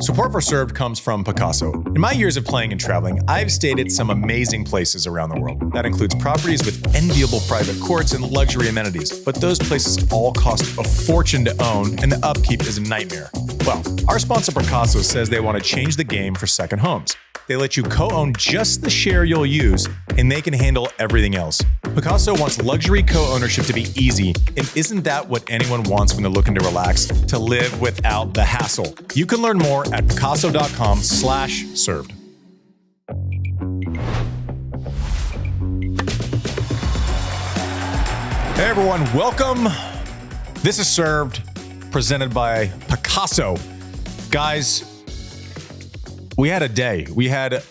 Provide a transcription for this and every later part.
Support for Served comes from Picasso. In my years of playing and traveling, I've stayed at some amazing places around the world. That includes properties with enviable private courts and luxury amenities. But those places all cost a fortune to own, and the upkeep is a nightmare. Well, our sponsor Picasso says they want to change the game for second homes. They let you co-own just the share you'll use, and they can handle everything else. Picasso wants luxury co-ownership to be easy, and isn't that what anyone wants when they're looking to relax? To live without the hassle. You can learn more at picasso.com/served. Hey everyone, welcome. This is Served, presented by Picasso. Guys, we had a day. We had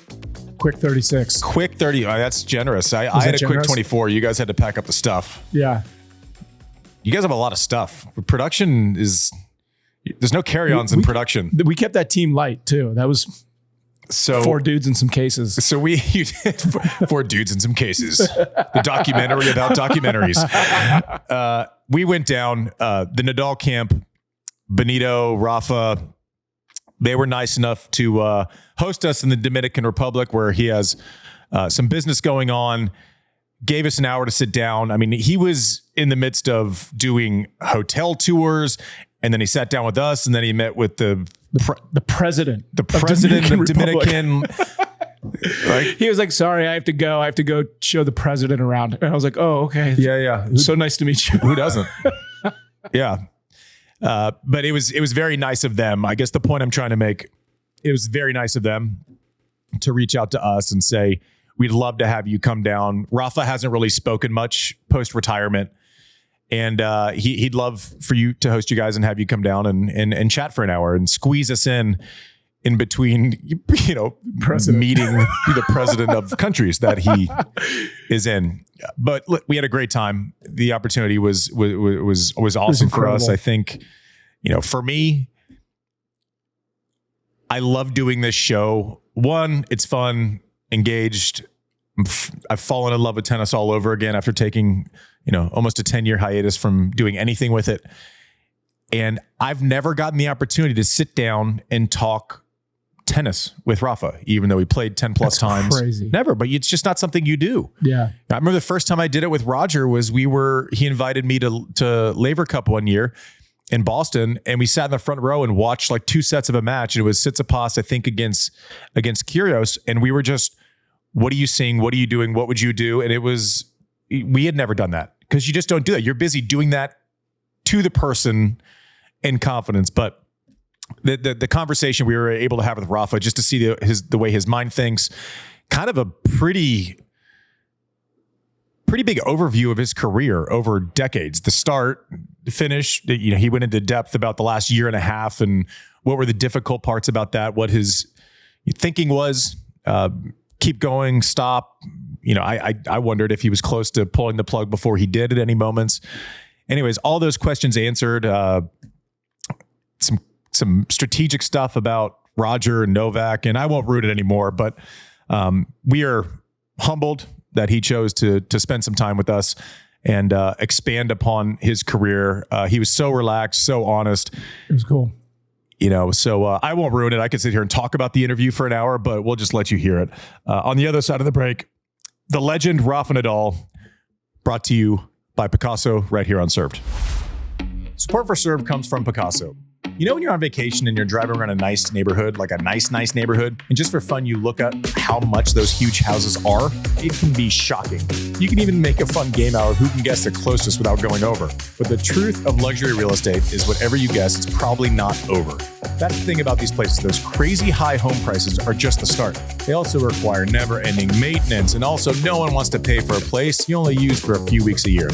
quick 36. Quick 30. Oh, that's generous. I had a quick 24. You guys had to pack up the stuff. Yeah. You guys have a lot of stuff. Production is, there's no carry-ons in production. We kept that team light too. That was four dudes in some cases. So you did four dudes in some cases. The documentary about documentaries. We went down the Nadal camp. Benito, Rafa, they were nice enough to host us in the Dominican Republic, where he has some business going on. Gave us an hour to sit down. I mean, he was in the midst of doing hotel tours, and then he sat down with us, and then he met with the president of Dominican. Right? He was like, "Sorry, I have to go. I have to go show the president around." And I was like, "Oh, okay. Yeah. So nice to meet you." Who doesn't? Yeah. But it was very nice of them. I guess the point I'm trying to make, it was very nice of them to reach out to us and say, we'd love to have you come down. Rafa hasn't really spoken much post-retirement, and he'd love for you to host you guys and have you come down and chat for an hour and squeeze us in between, meeting the president of countries that he is in. But look, we had a great time. The opportunity was awesome for us. I think, for me, I love doing this show. One, it's fun, engaged. I've fallen in love with tennis all over again after taking, almost a 10-year hiatus from doing anything with it. And I've never gotten the opportunity to sit down and talk tennis with Rafa, even though we played 10 plus times. Crazy. Never, but it's just not something you do. Yeah. I remember the first time I did it with Roger was he invited me to Laver Cup one year in Boston, and we sat in the front row and watched like two sets of a match. And it was Tsitsipas, I think, against Kyrgios. And we were just, what are you seeing? What are you doing? What would you do? And we had never done that, because you just don't do that. You're busy doing that to the person in confidence. But the conversation we were able to have with Rafa, just to see the way his mind thinks, kind of a pretty big overview of his career over decades, the start, the finish. He went into depth about the last year and a half and what were the difficult parts about that, what his thinking was, keep going, stop. I wondered if he was close to pulling the plug before he did at any moments. Anyways, all those questions answered. Some strategic stuff about Roger and Novak, and I won't root it anymore, but we are humbled that he chose to spend some time with us and expand upon his career. He was so relaxed, so honest. It was cool. So I won't ruin it. I could sit here and talk about the interview for an hour, but we'll just let you hear it. On the other side of the break, the legend Rafa Nadal, brought to you by Picasso right here on Served. Support for Served comes from Picasso. When you're on vacation and you're driving around a nice neighborhood, like a nice neighborhood, and just for fun, you look at how much those huge houses are, it can be shocking. You can even make a fun game out of who can guess the closest without going over. But the truth of luxury real estate is whatever you guess, it's probably not over. That's the thing about these places. Those crazy high home prices are just the start. They also require never-ending maintenance, and also no one wants to pay for a place you only use for a few weeks a year.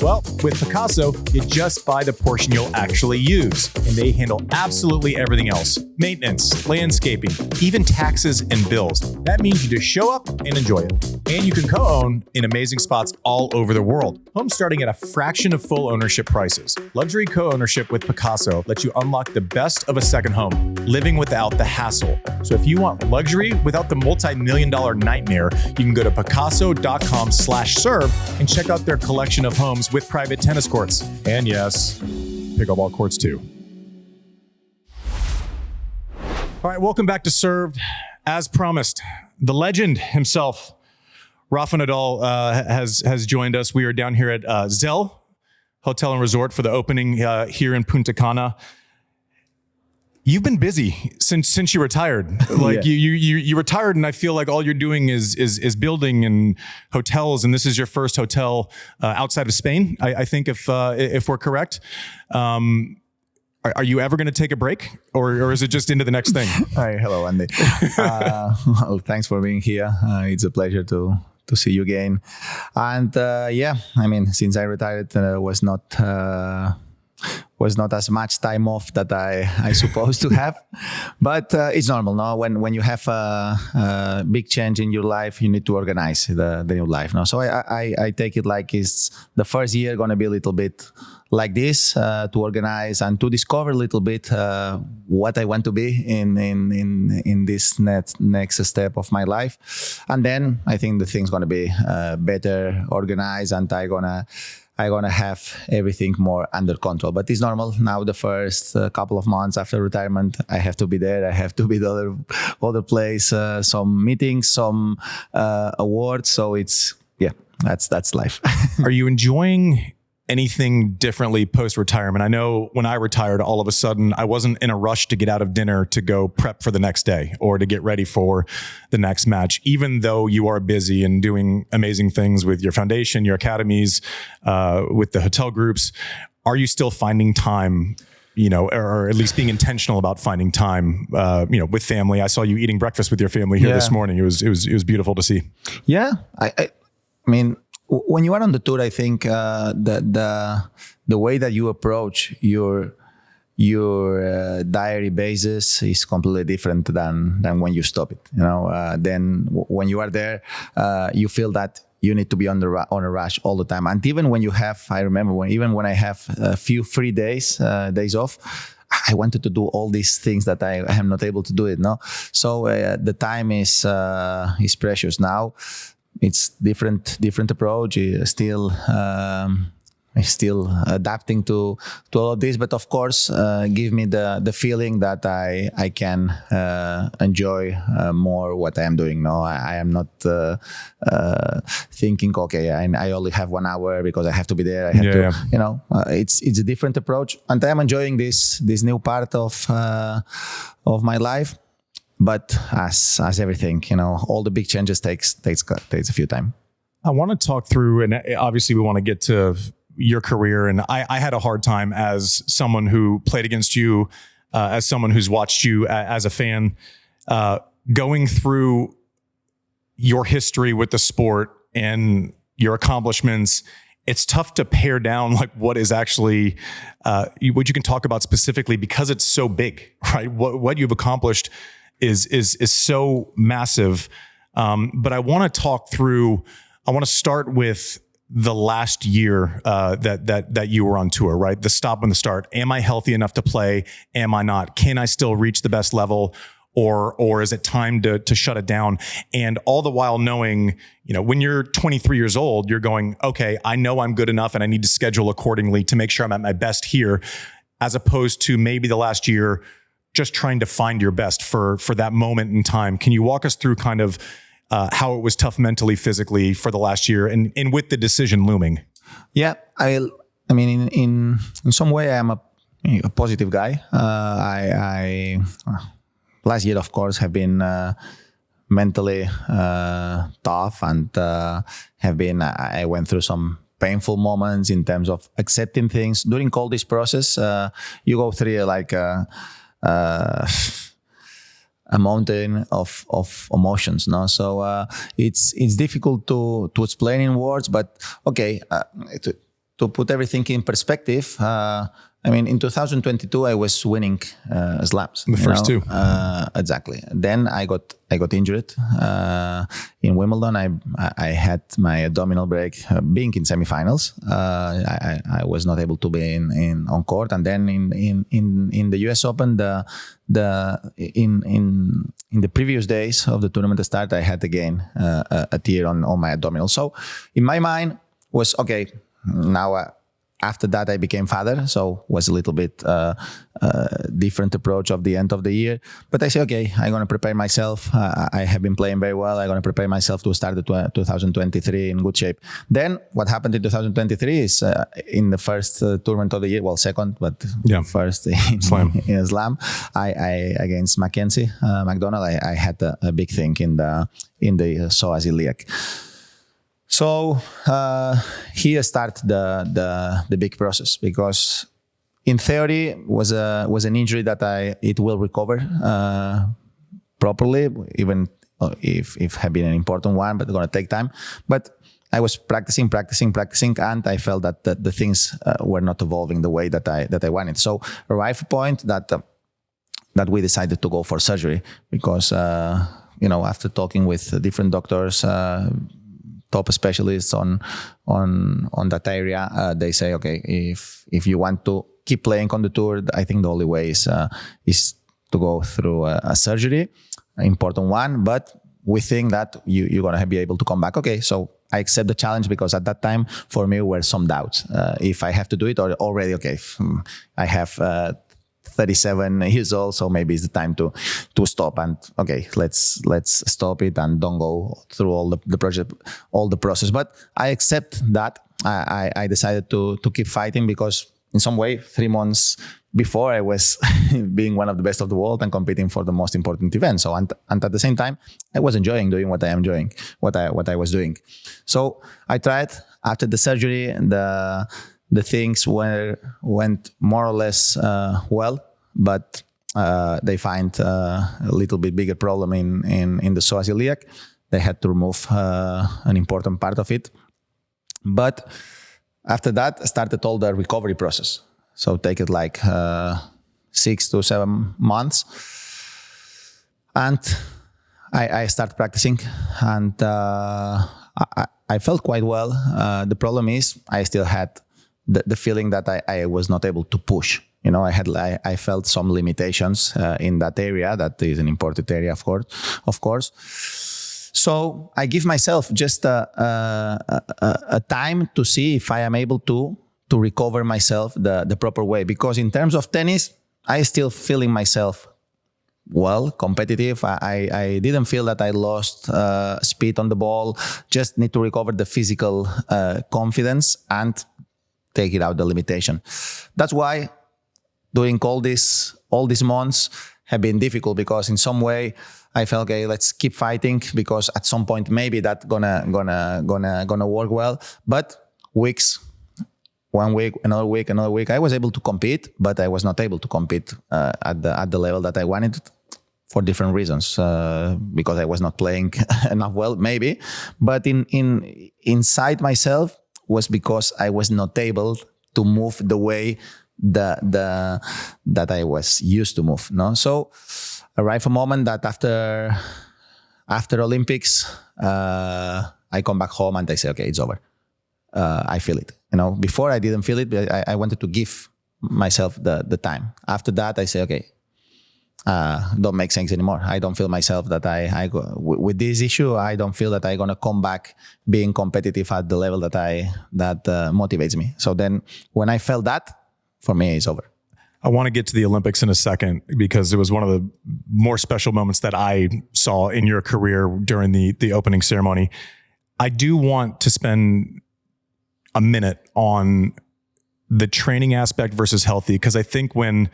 Well, with Picasso, you just buy the portion you'll actually use, and they handle absolutely everything else. Maintenance, landscaping, even taxes and bills. That means you just show up and enjoy it. And you can co-own in amazing spots all over the world. Homes starting at a fraction of full ownership prices. Luxury co-ownership with Picasso lets you unlock the best of a second home, living without the hassle. So if you want luxury without the multi-million-dollar nightmare, you can go to picasso.com/serve and check out their collection of homes with private tennis courts. And yes, pickleball courts too. All right, welcome back to Served. As promised, the legend himself, Rafa Nadal, has joined us. We are down here at Zell Hotel and Resort for the opening here in Punta Cana. You've been busy since you retired. Like you retired, and I feel like all you're doing is building and hotels. And this is your first hotel outside of Spain, I think, if we're correct. Are you ever going to take a break, or is it just into the next thing? Hi, hello, Andy. Well, thanks for being here. It's a pleasure to see you again. And since I retired, was not as much time off that I supposed to have, but it's normal. No, when you have a big change in your life, you need to organize the new life. No, so I take it like it's the first year going to be a little bit like this, to organize and to discover a little bit what I want to be in this next step of my life, and then I think the thing's going to be better organized, and I'm gonna have everything more under control. But it's normal. Now the first couple of months after retirement, I have to be there. I have to be the other place, some meetings, some awards. So that's life. Are you enjoying anything differently post-retirement? I know when I retired, all of a sudden I wasn't in a rush to get out of dinner to go prep for the next day or to get ready for the next match, even though you are busy and doing amazing things with your foundation, your academies, with the hotel groups. Are you still finding time, or at least being intentional about finding time, with family? I saw you eating breakfast with your family here this morning. It was beautiful to see. Yeah. I mean, when you are on the tour, I think the way that you approach your diary basis is completely different than when you stop it. Then when you are there, you feel that you need to be on a rush all the time. And even when you have, I remember when I have a few free days off, I wanted to do all these things that I am not able to do it. No, so the time is precious now. It's different approach. Still adapting to all of this, but of course, give me the feeling that I can enjoy more what I am doing. No, I am not thinking, okay, I only have 1 hour because I have to be there. I have to, it's a different approach, and I am enjoying this new part of my life. But as everything, all the big changes takes a few time. I want to talk through, and obviously we want to get to your career. And I had a hard time as someone who played against you, as someone who's watched you as a fan, going through your history with the sport and your accomplishments. It's tough to pare down like what is actually, what you can talk about specifically, because it's so big, right? What you've accomplished is so massive. But I want to talk through, I want to start with the last year that you were on tour, right? The stop and the start. Am I healthy enough to play? Am I not? Can I still reach the best level? Or is it time to shut it down? And all the while knowing, when you're 23 years old, you're going, okay, I know I'm good enough and I need to schedule accordingly to make sure I'm at my best here, as opposed to maybe the last year just trying to find your best for that moment in time. Can you walk us through kind of how it was tough mentally, physically for the last year, and with the decision looming? Yeah, I mean, in some way, I am a positive guy. I last year, of course, have been mentally tough, and I went through some painful moments in terms of accepting things. During all this process, you go through like a mountain of emotions, no? So it's difficult to explain in words, but okay, to put everything in perspective, in 2022 I was winning slams. The first two. Exactly. Then I got injured in Wimbledon. I had my abdominal break being in semifinals. I was not able to be on court, and then in the US Open, in the previous days of the tournament start, I had again a tear on my abdominal. So in my mind was, okay, now after that, I became father, so was a little bit different approach of the end of the year. But I say, okay, I'm going to prepare myself. I have been playing very well. I'm going to prepare myself to start the 2023 in good shape. Then what happened in 2023 is in the first tournament of the year, well, second, but first in Slam. In Slam, I against Mackenzie McDonald, I had a big thing in the psoas iliac. So here start the big process, because in theory was an injury that it will recover properly, even if have been an important one, but it's gonna take time. But I was practicing, and I felt that the things were not evolving the way that I wanted. So arrived a point that we decided to go for surgery, because after talking with different doctors, top specialists on that area, they say, okay, if you want to keep playing on the tour, I think the only way is to go through a surgery, an important one, but we think that you're going to be able to come back. Okay, so I accept the challenge, because at that time for me were some doubts if I have to do it, or already, okay, I have 37 years old, so maybe it's the time to stop, and okay, let's stop it and don't go through all the process. But I accept that. I decided to keep fighting, because in some way 3 months before I was being one of the best of the world and competing for the most important event. So and at the same time I was enjoying doing what I was doing. So I tried. After the surgery, the things went more or less well, but they find a little bit bigger problem in the psoas iliac. They had to remove an important part of it. But after that, started all the recovery process. So take it like 6 to 7 months. And I started practicing, and I felt quite well. The problem is I still had the feeling that I was not able to push. I felt some limitations in that area. That is an important area, of course. So I give myself just a time to see if I am able to recover myself the proper way. Because in terms of tennis, I still feeling myself well, competitive. I didn't feel that I lost speed on the ball. Just need to recover the physical confidence and take it out the limitation. That's why doing all these months have been difficult, because in some way I felt, okay, let's keep fighting, because at some point maybe that gonna work well. But weeks, 1 week, another week, I was able to compete, but I was not able to compete at the level that I wanted, for different reasons, because I was not playing enough well, maybe. But inside myself was because I was not able to move the way that I was used to move. No, so arrived a moment that after Olympics, I come back home and I say, okay, it's over. I feel it. Before I didn't feel it, but I wanted to give myself the time. After that, I say, okay, don't make sense anymore. I don't feel myself that I go with this issue. I don't feel that I'm gonna come back being competitive at the level that motivates me. So then, when I felt that, for me, it's over. I want to get to the Olympics in a second, because it was one of the more special moments that I saw in your career during the opening ceremony. I do want to spend a minute on the training aspect versus healthy, because I think when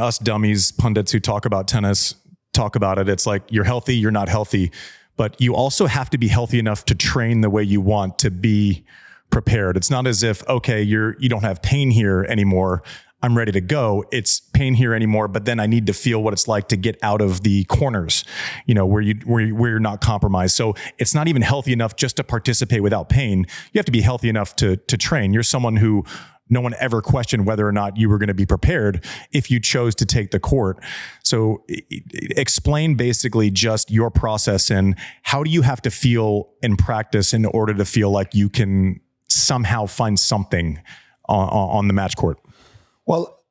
us dummies, pundits who talk about tennis, talk about it, it's like you're healthy, you're not healthy, but you also have to be healthy enough to train the way you want to be prepared. It's not as if, okay, you don't have pain here anymore, I'm ready to go. It's pain here anymore, but then I need to feel what it's like to get out of the corners, where you're not compromised. So it's not even healthy enough just to participate without pain. You have to be healthy enough to train. You're someone who no one ever questioned whether or not you were going to be prepared if you chose to take the court. So explain basically just your process, and how do you have to feel in practice in order to feel like you can somehow find something on the match court? Well,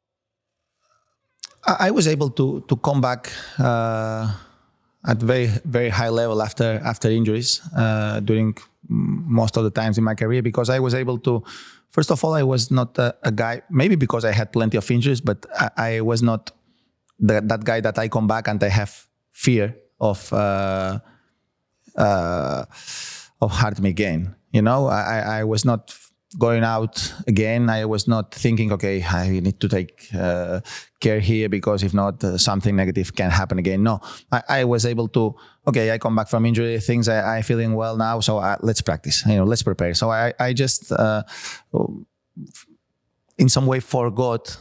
I was able to come back at very, very high level after injuries during most of the times in my career, because I was able to. First of all, I was not a guy, maybe because I had plenty of injuries, but I was not that guy that I come back and I have fear of hurt me again. I was not going out again. I was not thinking, okay, I need to take care here because if not, something negative can happen again. No, I was able to, okay, I come back from injury, things I feeling well now, so let's practice, let's prepare. So I just, in some way forget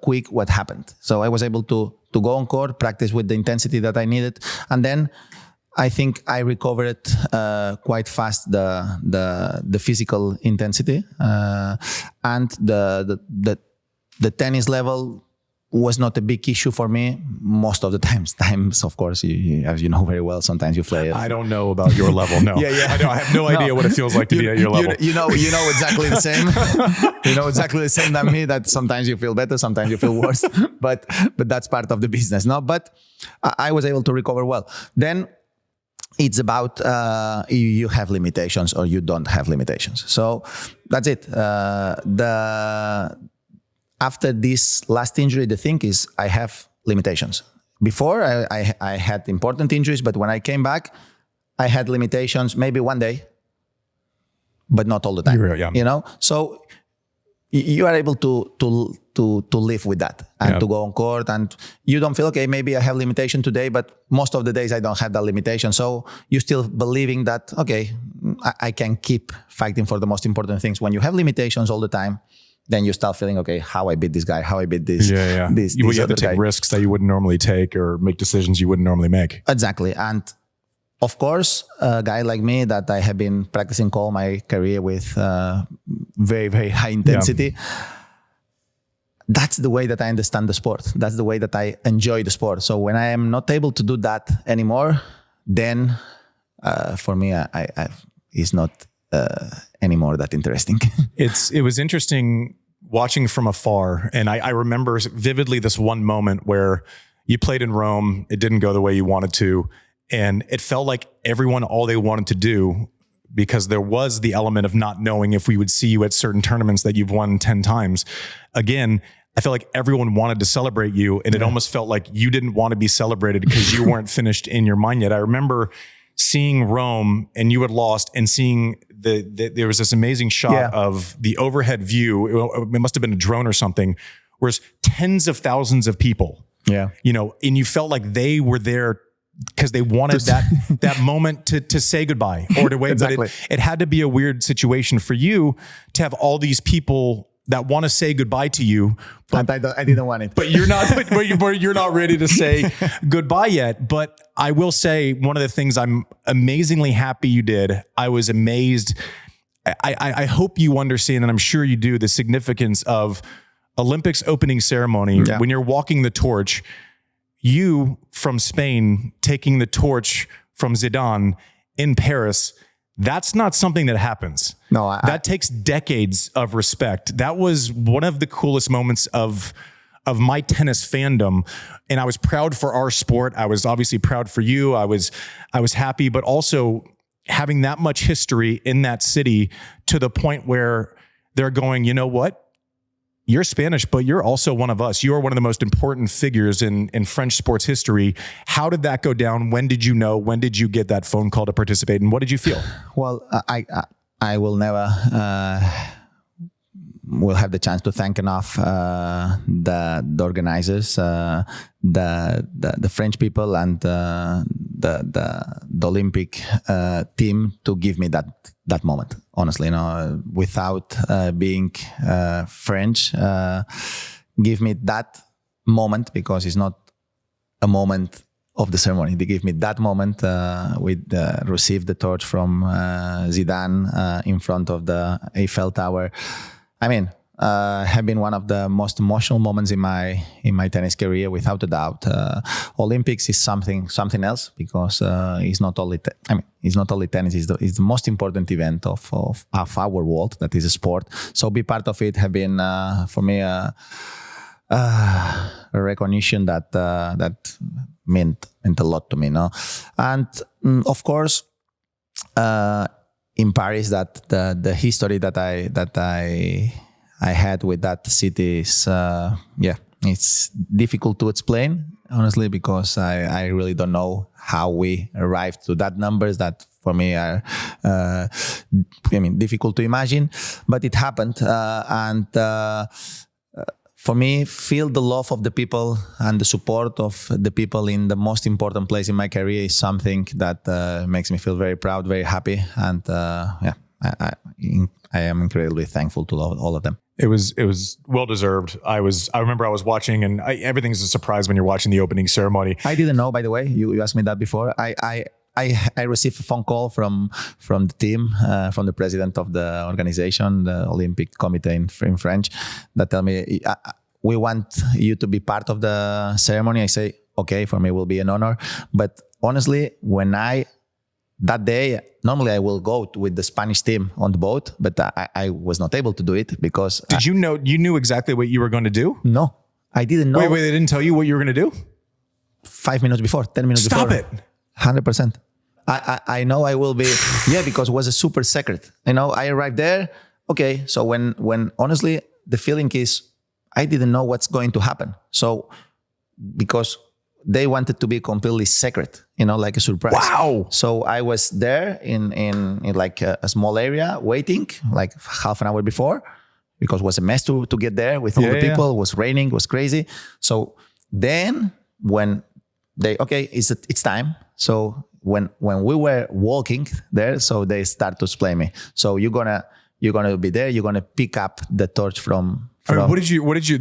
quick what happened. So I was able to go on court, practice with the intensity that I needed. And then I think I recovered quite fast the physical intensity, and the tennis level was not a big issue for me most of the times. Of course, as you know very well, sometimes you play. I don't know about your level. No, yeah. I have no idea what it feels like to be at your level. You know exactly the same. You know exactly the same than me. That sometimes you feel better, sometimes you feel worse. But that's part of the business, no. But I was able to recover well. Then it's about you have limitations or you don't have limitations. So that's it. After this last injury, the thing is I have limitations. Before I had important injuries, but when I came back, I had limitations maybe one day, but not all the time. Yeah. So you are able to live with that and to go on court, and you don't feel, okay, maybe I have limitation today, but most of the days I don't have that limitation. So you still believing that, okay, I can keep fighting for the most important things. When you have limitations all the time, then you start feeling, okay, how I beat this guy, how I beat this. Yeah. You have to take risks that you wouldn't normally take or make decisions you wouldn't normally make. Exactly. And of course, a guy like me that I have been practicing all my career with very, very high intensity, that's the way that I understand the sport. That's the way that I enjoy the sport. So when I am not able to do that anymore, then for me, it's not anymore that interesting. It was interesting watching from afar. And I remember vividly this one moment where you played in Rome. It didn't go the way you wanted to. And it felt like everyone, all they wanted to do, because there was the element of not knowing if we would see you at certain tournaments that you've won 10 times. Again, I felt like everyone wanted to celebrate you, and it almost felt like you didn't want to be celebrated because you weren't finished in your mind yet. I remember seeing Rome and you had lost, and seeing there was this amazing shot of the overhead view. It must have been a drone or something, where it's tens of thousands of people. Yeah. And you felt like they were there because they wanted that moment to say goodbye or to wave. Exactly. But it had to be a weird situation for you to have all these people that want to say goodbye to you, but I didn't want it. But you're not. but you're not ready to say goodbye yet. But I will say, one of the things I'm amazingly happy you did. I was amazed. I hope you understand, and I'm sure you do, the significance of Olympics opening ceremony when you're walking the torch. You from Spain taking the torch from Zidane in Paris, that's not something that happens. No, that takes decades of respect. That was one of the coolest moments of my tennis fandom. And I was proud for our sport. I was obviously proud for you. I was happy, but also having that much history in that city to the point where they're going, you know what? You're Spanish, but you're also one of us. You are one of the most important figures in French sports history. How did that go down? When did you know? When did you get that phone call to participate? And what did you feel? Well, I will never will have the chance to thank enough the organizers, the French people, and the Olympic team to give me that moment. Honestly, without being French, give me that moment, because it's not a moment of the ceremony. They give me that moment. We received the torch from Zidane in front of the Eiffel Tower. I mean, have been one of the most emotional moments in my tennis career, without a doubt. Olympics is something else, because it's not only tennis. It's the most important event of our world. That is a sport. So be part of it have been for me a recognition that meant a lot to me. And of course, in Paris, that the history that I had with that city is it's difficult to explain, honestly, because I really don't know how we arrived to that numbers that for me are difficult to imagine, but it happened, and for me, feel the love of the people and the support of the people in the most important place in my career is something that makes me feel very proud, very happy, and I am incredibly thankful to all of them. It was well deserved. I remember I was watching, and everything's a surprise when you're watching the opening ceremony. I didn't know, by the way. You asked me that before. I received a phone call from the team, from the president of the organization, the Olympic Committee in French, that tell me, we want you to be part of the ceremony. I say, okay, for me it will be an honor. But honestly, that day, normally I will go with the Spanish team on the boat, but I was not able to do it because... Did you know, you knew exactly what you were going to do? No, I didn't know. Wait, they didn't tell you what you were going to do? 5 minutes before, 10 minutes Stop before. Stop it. 100%. I know I will be, because it was a super secret. I arrived there. Okay. So when honestly, the feeling is I didn't know what's going to happen. So because they wanted to be completely secret, like a surprise. Wow. So I was there in like a small area waiting like half an hour before, because it was a mess to get there with all the people. It was raining, it was crazy. So then when it's time. So when we were walking there, so they start to explain me. So you're gonna be there. You're gonna pick up the torch from. What did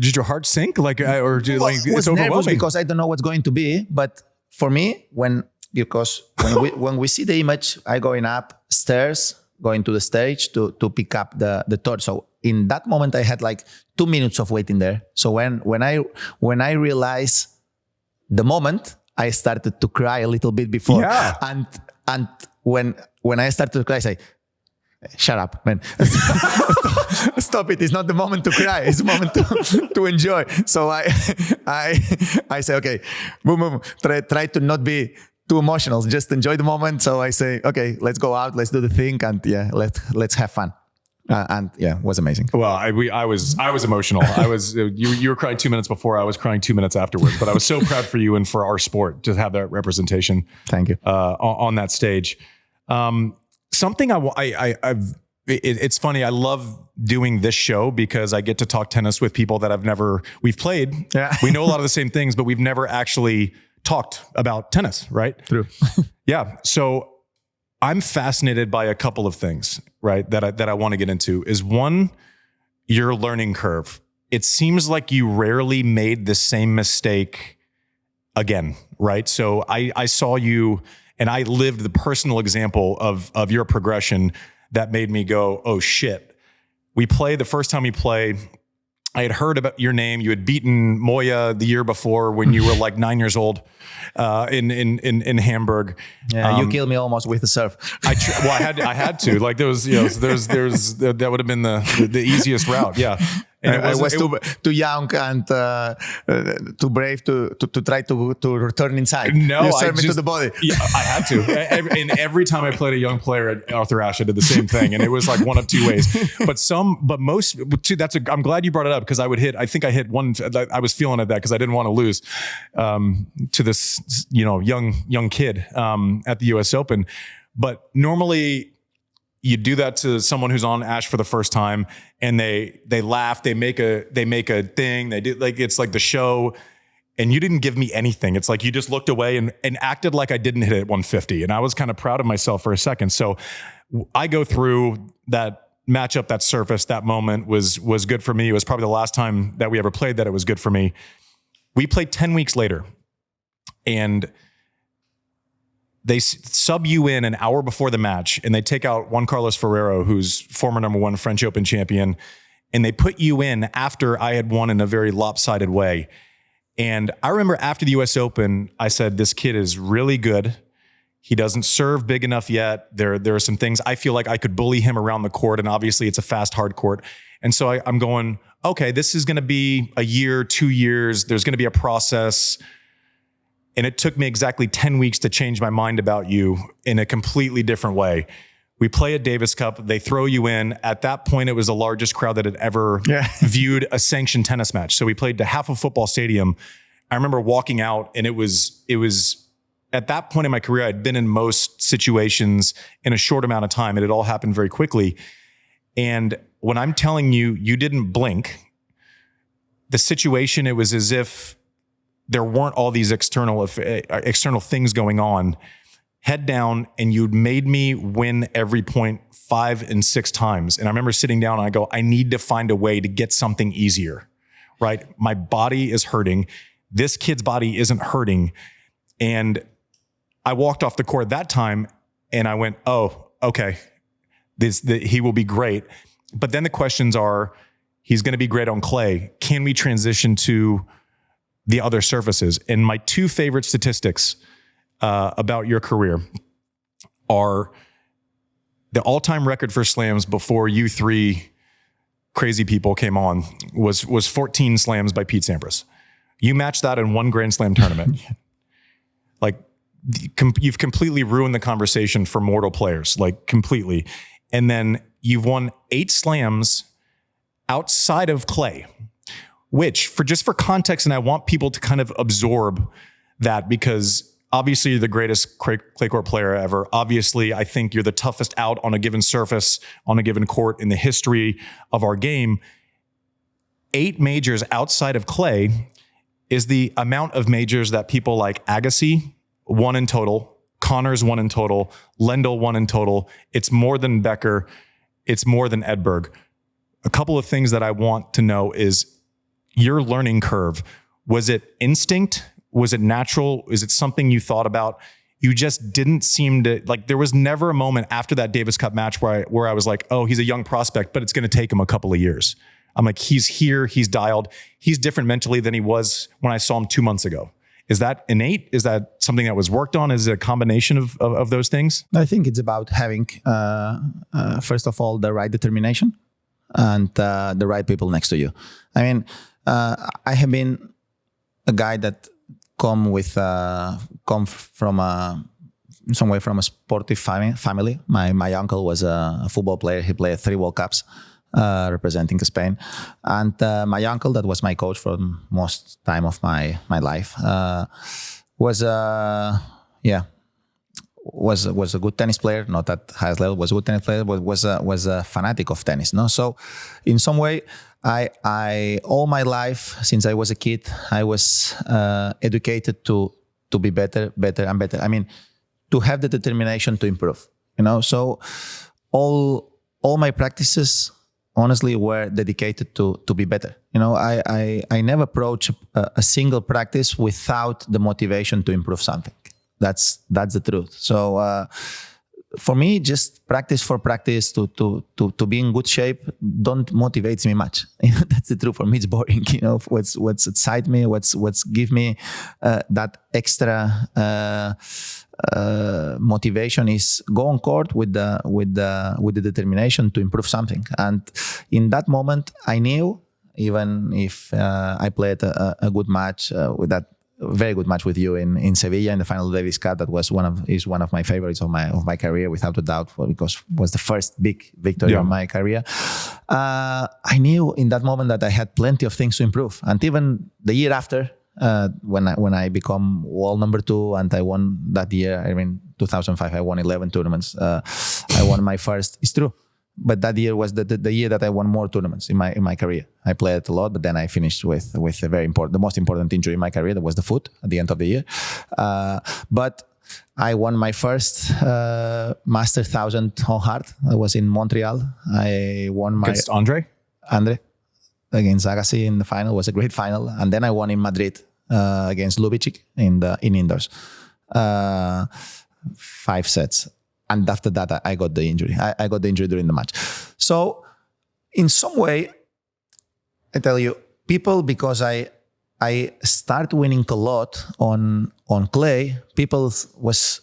did your heart sink? Like, or did, like, it's overwhelming because I don't know what's going to be. But for me, when we see the image, I going up stairs, going to the stage to pick up the torch. So in that moment, I had like 2 minutes of waiting there. So when I realized the moment, I started to cry a little bit before. Yeah. And when I started to cry, I say, shut up, man. Stop it. It's not the moment to cry. It's the moment to enjoy. So I say, okay, boom. Try to not be too emotional. Just enjoy the moment. So I say, okay, let's go out. Let's do the thing. And let's have fun. It was amazing. Well, I was emotional. You were crying 2 minutes before. I was crying 2 minutes afterwards. But I was so proud for you and for our sport to have that representation. Thank you. On that stage. Something it's funny. I love doing this show because I get to talk tennis with people that we've played. Yeah. We know a lot of the same things, but we've never actually talked about tennis, right? True. Yeah. So I'm fascinated by a couple of things, right? That I want to get into is one, your learning curve. It seems like you rarely made the same mistake again, right? So I saw you and I lived the personal example of your progression that made me go, oh shit. The first time we played, I had heard about your name. You had beaten Moya the year before when you were like 9 years old in Hamburg. Yeah, you killed me almost with the serve. I had to. Like there was, that would have been the easiest route. Yeah. And I was too young and too brave to try to return inside. No, you served me to the body. Yeah, I had to. And every time I played a young player at Arthur Ashe, I did the same thing, and it was like one of two ways. I'm glad you brought it up because I think I hit one. I was feeling at that because I didn't want to lose to this young kid at the U.S. Open. But normally, you do that to someone who's on Ashe for the first time and they laugh, they make a thing, they do like, it's like the show and you didn't give me anything. It's like, you just looked away and acted like I didn't hit it at 150. And I was kind of proud of myself for a second. So I go through that matchup, that surface, that moment was good for me. It was probably the last time that we ever played that it was good for me. We played 10 weeks later and they sub you in an hour before the match and they take out Juan Carlos Ferrero, who's former #1 French Open champion. And they put you in after I had won in a very lopsided way. And I remember after the US Open, I said, this kid is really good. He doesn't serve big enough yet. There are some things I feel like I could bully him around the court. And obviously it's a fast, hard court. And so I'm going, okay, this is going to be a year, 2 years. There's going to be a process. And it took me exactly 10 weeks to change my mind about you in a completely different way. We play a Davis Cup. They throw you in. At that point, it was the largest crowd that had ever viewed a sanctioned tennis match. So we played to half a football stadium. I remember walking out, and it was at that point in my career, I'd been in most situations in a short amount of time. It had all happened very quickly. And when I'm telling you, you didn't blink, the situation, it was as if there weren't all these external things going on. Head down, and you'd made me win every point 5 and 6 times. And I remember sitting down and I go, I need to find a way to get something easier, right? My body is hurting. This kid's body isn't hurting. And I walked off the court that time and I went, oh, okay, he will be great. But then the questions are, he's going to be great on clay. Can we transition to the other surfaces? And my 2 favorite statistics about your career are the all-time record for slams before you 3 crazy people came on was 14 slams by Pete Sampras. You matched that in 1 Grand Slam tournament. Like, you've completely ruined the conversation for mortal players, like completely. And then you've won 8 slams outside of clay, which for context, and I want people to kind of absorb that, because obviously you're the greatest clay court player ever. Obviously, I think you're the toughest out on a given surface, on a given court in the history of our game. 8 majors outside of clay is the amount of majors that people like Agassi won in total, Connors won in total, Lendl won in total. It's more than Becker. It's more than Edberg. A couple of things that I want to know is your learning curve. Was it instinct? Was it natural? Is it something you thought about? You just didn't seem to, like, there was never a moment after that Davis Cup match where I was like, oh, he's a young prospect, but it's going to take him a couple of years. I'm like, he's here, he's dialed. He's different mentally than he was when I saw him 2 months ago. Is that innate? Is that something that was worked on? Is it a combination of those things? I think it's about having, first of all, the right determination and the right people next to you. I mean, I have been a guy that come from somewhere from a sportive family. My uncle was a football player. He played 3 World Cups representing Spain, and my uncle, that was my coach for most time of my life, was a good tennis player. Not at highest level, was a good tennis player, but was a fanatic of tennis. No, so in some way, I all my life since I was a kid, I was educated to be better and better. I mean, to have the determination to improve. So all my practices, honestly, were dedicated to be better. I never approach a single practice without the motivation to improve something. That's the truth. So for me, just practice for practice to be in good shape don't motivates me much. That's the truth. For me, it's boring. What's excite me, what's give me that extra motivation is go on court with the determination to improve something. And in that moment, I knew, even if I played a good match with that. Very good match with you in Sevilla in the final Davis Cup. That was one of my favorites of my career, without a doubt, because it was the first big victory of my career. I knew in that moment that I had plenty of things to improve, and even the year after, when I become world number 2 and I won that year. I mean, 2005, I won 11 tournaments. I won my first. It's true. But that year was the year that I won more tournaments in my career. I played a lot, but then I finished with the most important injury in my career. That was the foot at the end of the year. But I won my first Master 1000 on hard. I was in Montreal. I won my against Andre against Agassi in the final. It was a great final. And then I won in Madrid against Ljubicic in indoors. 5 sets. And after that, I got the injury. I got the injury during the match. So in some way, I tell you, people, because I start winning a lot on clay, people start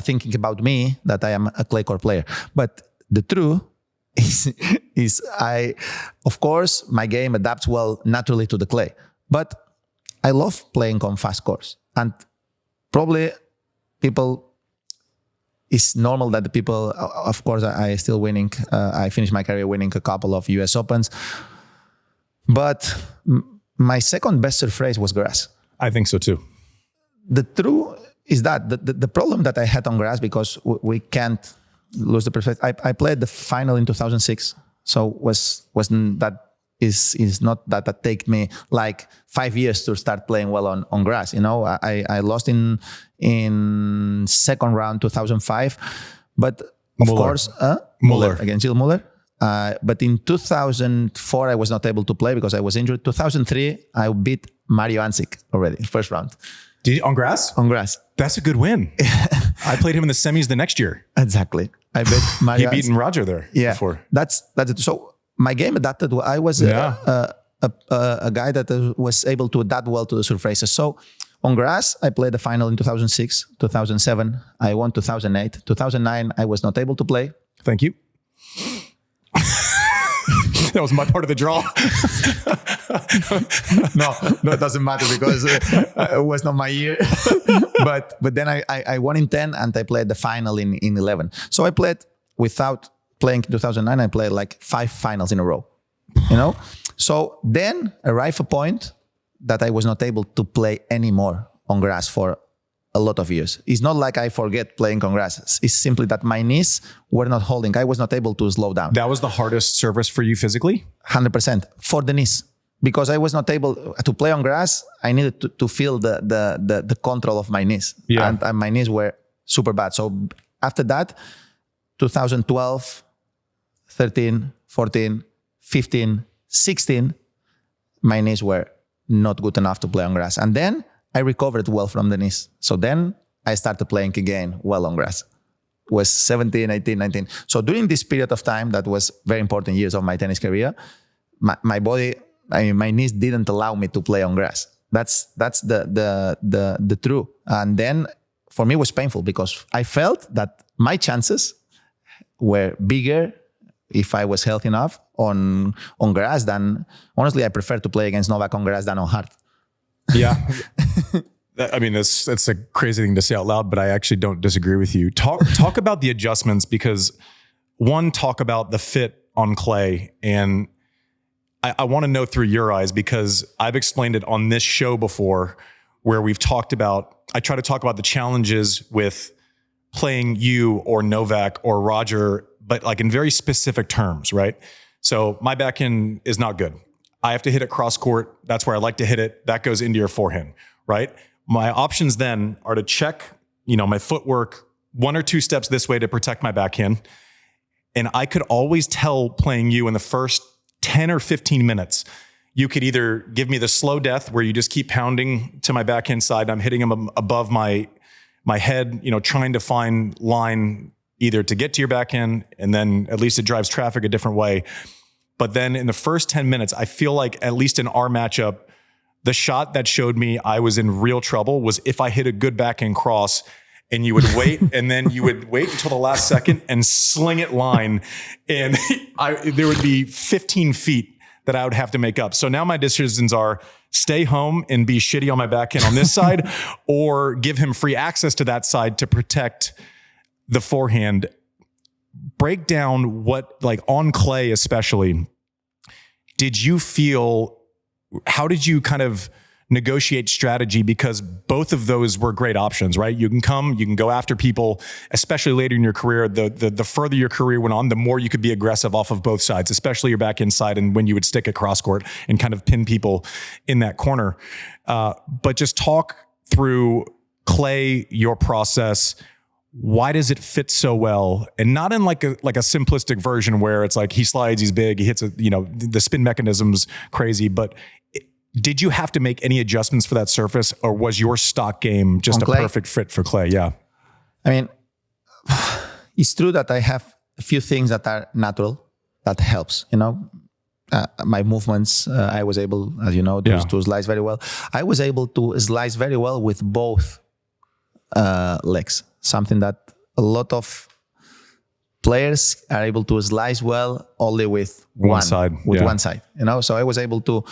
thinking about me that I am a clay court player. But the truth is of course, my game adapts well naturally to the clay. But I love playing on fast courts. And probably people it's normal that the people, of course, I still winning. I finished my career winning a couple of US Opens. But my second best surface was grass. I think so too. The truth is that the problem that I had on grass, because we can't lose the perspective. I played the final in 2006. So wasn't that is not that take me like 5 years to start playing well on grass. You know, I lost in second round 2005, but of course Muller against Gilles Muller. But in 2004 I was not able to play because I was injured. 2003 I beat Mario Ancic already first round. Did you, on grass? On grass. That's a good win. I played him in the semis the next year. Exactly. I bet Mario. He beaten Roger there. Yeah. Before. That's it. So my game adapted. I was a guy that was able to adapt well to the surfaces. So on grass, I played the final in 2006, 2007. I won 2008. 2009, I was not able to play. Thank you. That was my part of the draw. No, it doesn't matter because it was not my year. but then I won in 10 and I played the final in 11. So I played without playing in 2009. I played like 5 finals in a row. You know. So then arrived a point that I was not able to play anymore on grass for a lot of years. It's not like I forget playing on grass. It's simply that my knees were not holding. I was not able to slow down. That was the hardest service for you physically? 100% for the knees. Because I was not able to play on grass, I needed to feel the control of my knees. Yeah. And my knees were super bad. So after that, 2012, 13, 14, 15, 16, my knees were not good enough to play on grass. And then I recovered well from the knees. So then I started playing again well on grass. Was 17, 18, 19. So during this period of time, that was very important years of my tennis career, my body, my knees didn't allow me to play on grass. That's the truth. And then for me it was painful because I felt that my chances were bigger if I was healthy enough on grass than, honestly, I prefer to play against Novak on grass than on hard. Yeah. I mean, that's a crazy thing to say out loud, but I actually don't disagree with you. Talk about the adjustments, because one, talk about the fit on clay. And I want to know through your eyes, because I've explained it on this show before where we've talked about, I try to talk about the challenges with playing you or Novak or Roger, but like in very specific terms, right? So my backhand is not good. I have to hit it cross court. That's where I like to hit it. That goes into your forehand, right? My options then are to check, my footwork 1 or 2 steps this way to protect my backhand. And I could always tell playing you in the first 10 or 15 minutes, you could either give me the slow death where you just keep pounding to my backhand side. I'm hitting them above my head, trying to find line either to get to your backhand, and then at least it drives traffic a different way. But then in the first 10 minutes, I feel like at least in our matchup, the shot that showed me I was in real trouble was if I hit a good backhand cross and you would wait, and then you would wait until the last second and sling it line. And there would be 15 feet that I would have to make up. So now my decisions are stay home and be shitty on my backhand on this side, or give him free access to that side to protect the forehand. Break down what, like on clay especially, how did you kind of negotiate strategy? Because both of those were great options, right? You can go after people, especially later in your career. The further your career went on, the more you could be aggressive off of both sides, especially your back inside and when you would stick at cross court and kind of pin people in that corner. But just talk through clay, your process. Why does it fit so well? And not in like a simplistic version where it's like he slides, he's big, he hits the spin mechanism's crazy. But did you have to make any adjustments for that surface, or was your stock game just a perfect fit for clay? Yeah. I mean, it's true that I have a few things that are natural that helps, my movements, I was able, as you know, to slice very well. I was able to slice very well with both legs. Something that a lot of players are able to slice well only with one side. So I was able to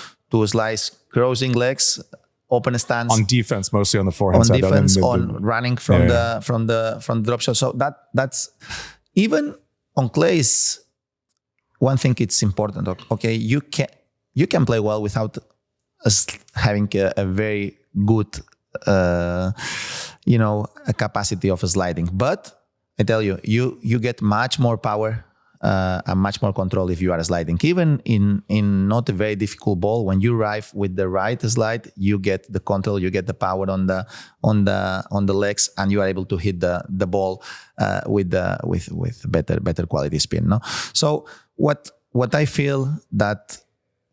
slice crossing legs open stance. On defense, mostly on the forehand on side. defense, on running from the drop shot. So that's even on clay is one thing. It's important. Okay, you can play well without us having a very good a capacity of sliding. But I tell you, you get much more power and much more control if you are sliding. Even in not a very difficult ball, when you arrive with the right slide, you get the control, you get the power on the legs, and you are able to hit the ball with better quality spin. No, so what I feel that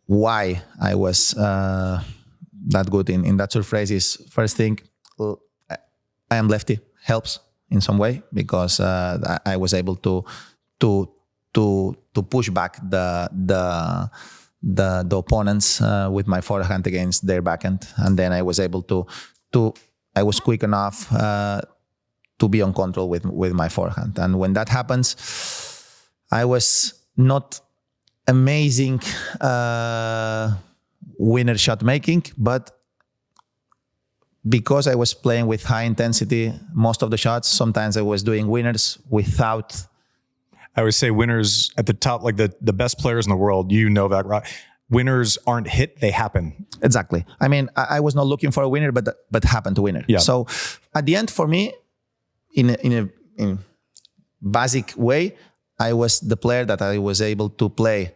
why I was that good in that surface is, first thing, I am lefty, helps in some way, because I was able to push back the opponents with my forehand against their backhand, and then I was able I was quick enough to be on control with my forehand. And when that happens, I was not amazing winner shot making, but because I was playing with high intensity most of the shots, sometimes I was doing winners without. I would say winners at the top, like the best players in the world, Novak, winners aren't hit, they happen. Exactly. I mean, I was not looking for a winner, but happened to winner. Yeah. So at the end, for me, in a basic way, I was the player that I was able to play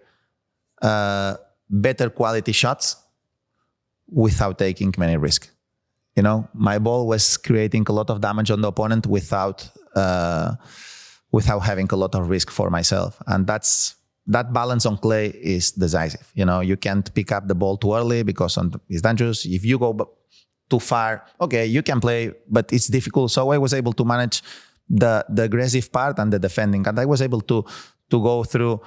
better quality shots without taking many risks. My ball was creating a lot of damage on the opponent without having a lot of risk for myself. And that balance on clay is decisive. You can't pick up the ball too early because it's dangerous. If you go too far, okay, you can play, but it's difficult. So I was able to manage the aggressive part and the defending. And I was able to go through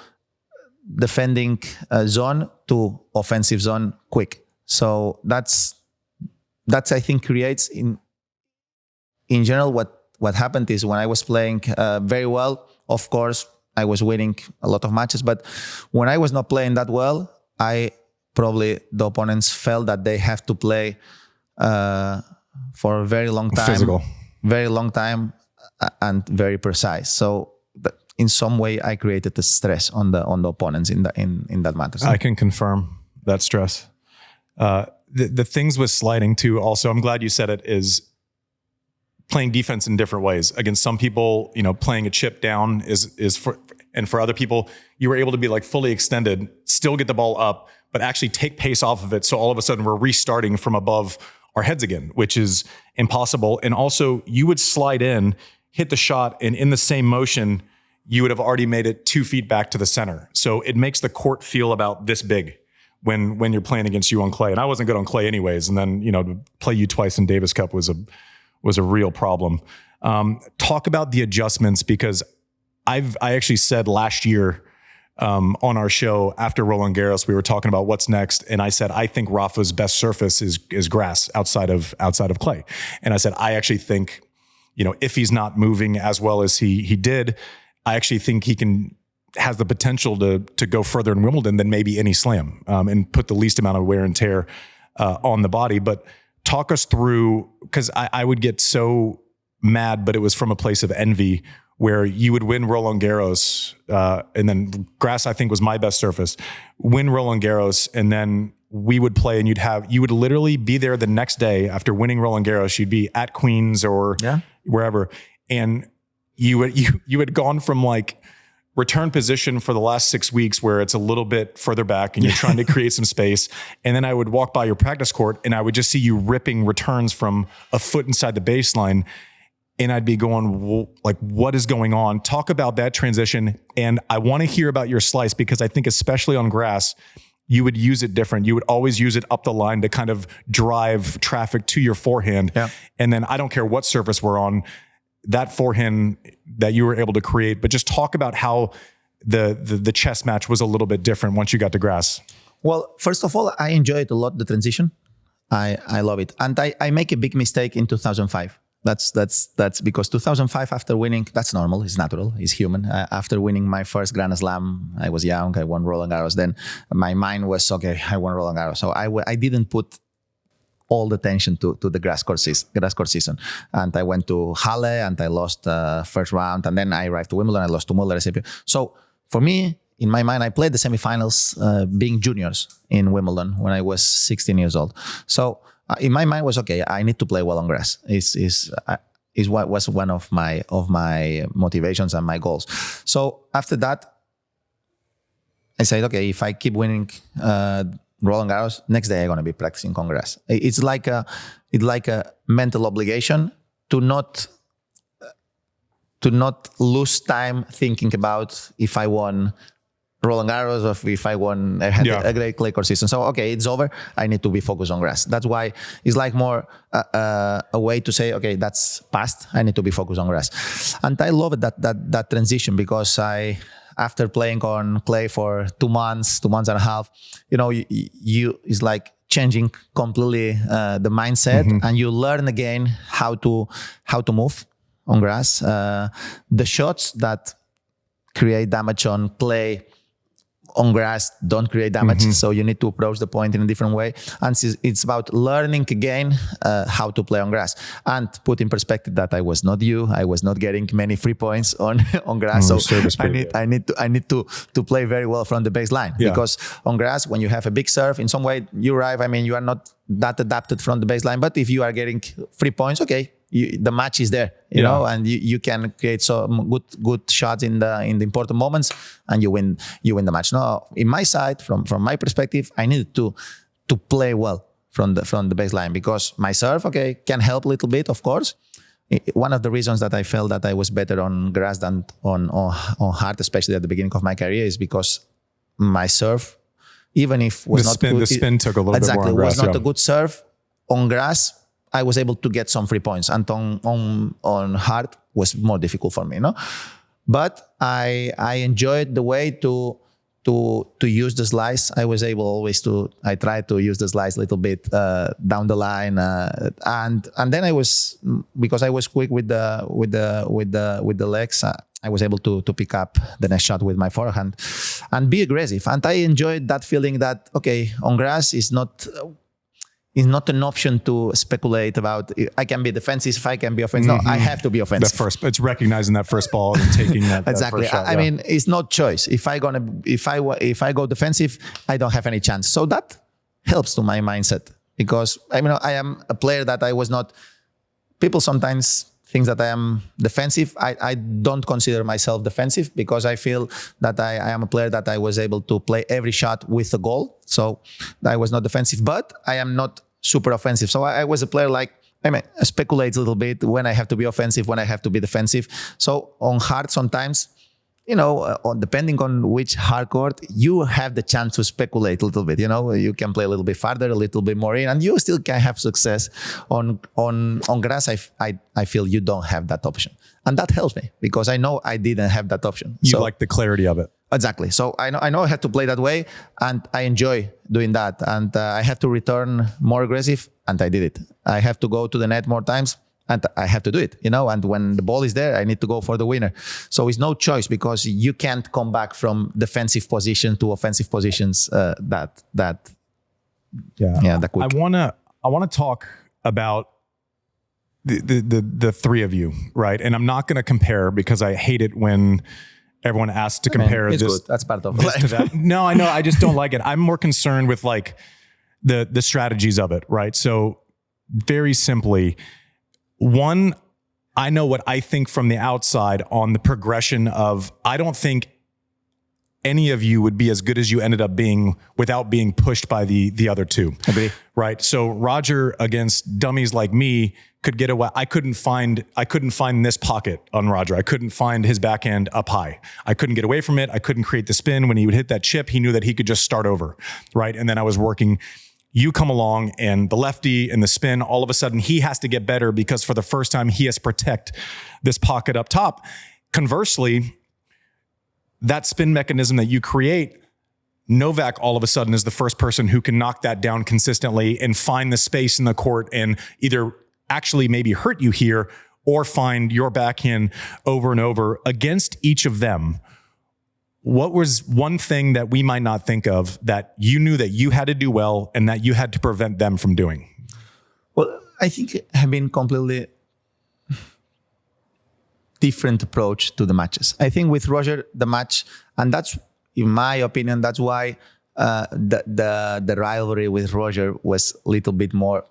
defending zone to offensive zone quick. So that's I think creates in general what happened is when I was playing very well, of course, I was winning a lot of matches. But when I was not playing that well, the opponents felt that they have to play for a very long time. Physical. Very long time and very precise. So in some way, I created the stress on the opponents in that matter. I can confirm that stress. The things with sliding too, also, I'm glad you said it, is playing defense in different ways. Against some people, playing a chip down and for other people, you were able to be like fully extended, still get the ball up, but actually take pace off of it. So all of a sudden we're restarting from above our heads again, which is impossible. And also you would slide in, hit the shot, and in the same motion, you would have already made it 2 feet back to the center. So it makes the court feel about this big when you're playing against you on clay. And I wasn't good on clay anyways. And then, to play you twice in Davis Cup was a real problem. Talk about the adjustments, because I actually said last year on our show after Roland Garros, we were talking about what's next. And I said, I think Rafa's best surface is grass outside of clay. And I said, I actually think, if he's not moving as well as he did, I actually think he has the potential to go further in Wimbledon than maybe any slam and put the least amount of wear and tear on the body. But talk us through, because I would get so mad, but it was from a place of envy, where you would win Roland Garros, and then grass, I think, was my best surface, win Roland Garros, and then we would play, and you would literally be there the next day after winning Roland Garros. You'd be at Queens or wherever, and you had gone from like return position for the last 6 weeks, where it's a little bit further back and you're trying to create some space. And then I would walk by your practice court and I would just see you ripping returns from a foot inside the baseline. And I'd be going, like, what is going on? Talk about that transition. And I want to hear about your slice, because I think especially on grass, you would use it different. You would always use it up the line to kind of drive traffic to your forehand. Yeah. And then I don't care what surface we're on, that forehand that you were able to create, but just talk about how the chess match was a little bit different once you got to grass. Well, first of all, I enjoyed a lot the transition. I love it. And I make a big mistake in 2005. That's because 2005, after winning, that's normal, it's natural, it's human. After winning my first Grand Slam, I was young, I won Roland Garros. Then my mind was, okay, I won Roland Garros. So I didn't put all the attention to the grass court season. And I went to Halle and I lost first round. And then I arrived to Wimbledon. I lost to Muller. So for me, in my mind, I played the semifinals being juniors in Wimbledon when I was 16 years old. So in my mind was, okay, I need to play well on grass. Is what was one of my motivations and my goals. So after that, I said, okay, if I keep winning Roland Garros, next day I'm gonna be practicing on grass. It's like a mental obligation to not lose time thinking about if I won Roland Garros or if I won, I had a great clay court season. So, okay, it's over. I need to be focused on grass. That's why it's like more a way to say, okay, that's past. I need to be focused on grass. And I love that transition because after playing on clay for 2 months and a half, you it's like changing completely the mindset, and you learn again how to move on grass. The shots that create damage on clay, on grass don't create damage. So you need to approach the point in a different way. And it's about learning again how to play on grass. And put in perspective that I was not you. I was not getting many free points on grass. So I need to play very well from the baseline. Because on grass, when you have a big serve, in some way you arrive. I mean, you are not that adapted from the baseline. But if you are getting 3 points, okay, the match is there, you know, and you can create some good shots in the important moments, and you win the match. Now, in my side, from my perspective, I needed to play well from the baseline, because my serve, okay, can help a little bit, of course. One of the reasons that I felt that I was better on grass than on hard, especially at the beginning of my career, is because my serve, even if was not good, the spin took a little bit more on grass. Was not a good serve on grass, I was able to get some 3 points, and on hard was more difficult for me, you know. But I enjoyed the way to use the slice. I was able always I tried to use the slice a little bit down the line, and then I was, because I was quick with the legs. I was able to pick up the next shot with my forehand and be aggressive. And I enjoyed that feeling that, okay, on grass is not an option to speculate about. I can be defensive, I can be offensive. No, I have to be offensive. It's recognizing that first ball and taking that exactly. That first shot, I mean, it's not choice. If I go defensive, I don't have any chance. So that helps to my mindset, because I mean, I am a player that I was not. People sometimes think that I am defensive. I don't consider myself defensive, because I feel that I am a player that I was able to play every shot with a goal. So I was not defensive, but I am not super offensive. So I was a player like, I mean, speculate a little bit when I have to be offensive, when I have to be defensive. So on hard, sometimes, you know, depending on which hard court, you have the chance to speculate a little bit. You know, you can play a little bit farther, a little bit more in, and you still can have success. On grass, I feel you don't have that option, and that helps me, because I know I didn't have that option. You like the clarity of it. Exactly. So I know I had to play that way, and I enjoy doing that. And I have to return more aggressive, and I did it. I have to go to the net more times, and I have to do it, you know. And when the ball is there, I need to go for the winner. So it's no choice, because you can't come back from defensive position to offensive positions that quick. I wanna talk about the three of you, right? And I'm not going to compare, because I hate it when everyone asks to compare it's this. Good. That's part of this life. to that. No, I know. I just don't like it. I'm more concerned with like the strategies of it, right? So very simply, one, I know what I think from the outside on the progression of, I don't think any of you would be as good as you ended up being without being pushed by the other two. Agree. Right. So Roger against dummies like me could get away. I couldn't find this pocket on Roger. I couldn't find his backhand up high. I couldn't get away from it. I couldn't create the spin. When he would hit that chip, he knew that he could just start over. Right. And then I was working. You come along and the lefty and the spin, all of a sudden he has to get better, because for the first time he has to protect this pocket up top. Conversely, that spin mechanism that you create, Novak all of a sudden is the first person who can knock that down consistently and find the space in the court and either actually maybe hurt you here or find your backhand over and over. Against each of them, what was one thing that we might not think of that you knew that you had to do well and that you had to prevent them from doing? I think have been completely different approach to the matches. I think with Roger, the match, and that's, in my opinion, that's why the rivalry with Roger was a little bit more,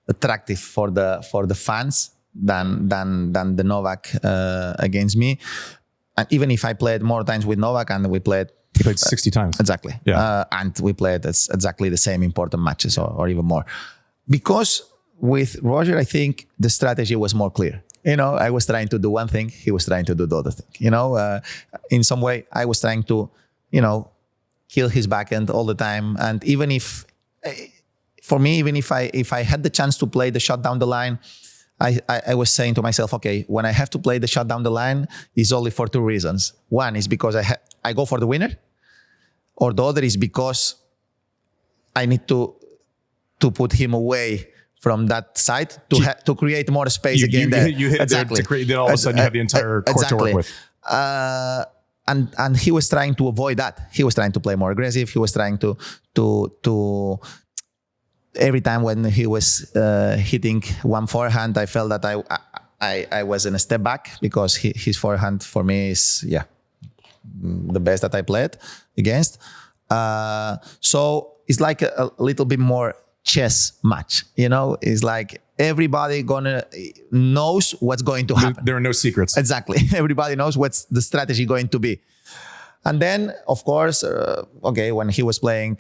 attractive for the fans than the Novak against me. And even if I played more times with Novak, and we played... He played 60 times. Exactly. Yeah. And we played exactly the same important matches or even more. Because with Roger, I think the strategy was more clear. I was trying to do one thing, he was trying to do the other thing. In some way, I was trying to, kill his backhand all the time. And even if, for me, even if I had the chance to play the shot down the line, I was saying to myself, okay, when I have to play the shot down the line, it's only for two reasons. One is because I go for the winner, or the other is because I need to put him away from that side to create more space again. You hit exactly. There to create. Then all of a sudden you have the entire court to work with. And he was trying to avoid that. He was trying to play more aggressive. He was trying to every time when he was hitting one forehand, I felt that I was in a step back, because his forehand for me is the best that I played against. So it's like a little bit more chess match, It's like everybody knows what's going to happen. There are no secrets. Exactly. Everybody knows what's the strategy going to be. And then, of course, when he was playing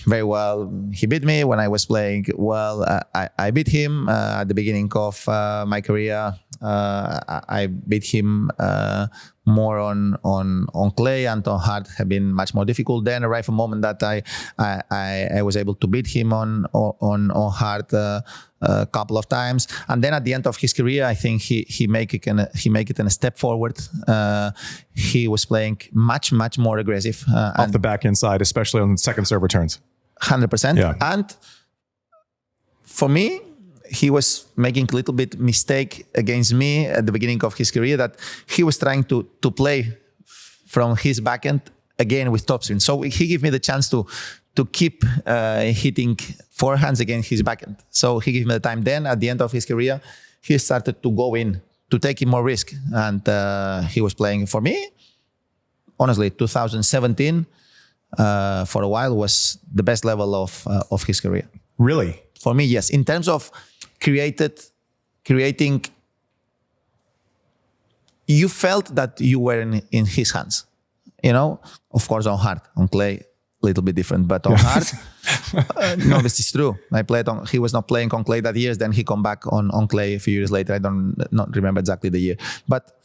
very well, he beat me. When I was playing well, I beat him. At the beginning of my career, I beat him more on clay, and on hard have been much more difficult. Then arrived a moment that I was able to beat him on hard a couple of times, and then at the end of his career, I think he make it in a step forward. He was playing much more aggressive off the back end side, especially on second serve returns. 100%. Yeah. And for me, he was making a little bit mistake against me at the beginning of his career, that he was trying to play from his backhand again with topspin. So he gave me the chance to keep hitting forehands against his backhand. So he gave me the time. Then at the end of his career, he started to go in to take more risk, and he was playing for me. Honestly, 2017 for a while was the best level of his career. Really? For me, yes. In terms of creating, you felt that you were in his hands. Of course, on hard, on clay, a little bit different, but on hard, no, this is true. He was not playing on clay that year. Then he come back on clay a few years later. I not remember exactly the year, but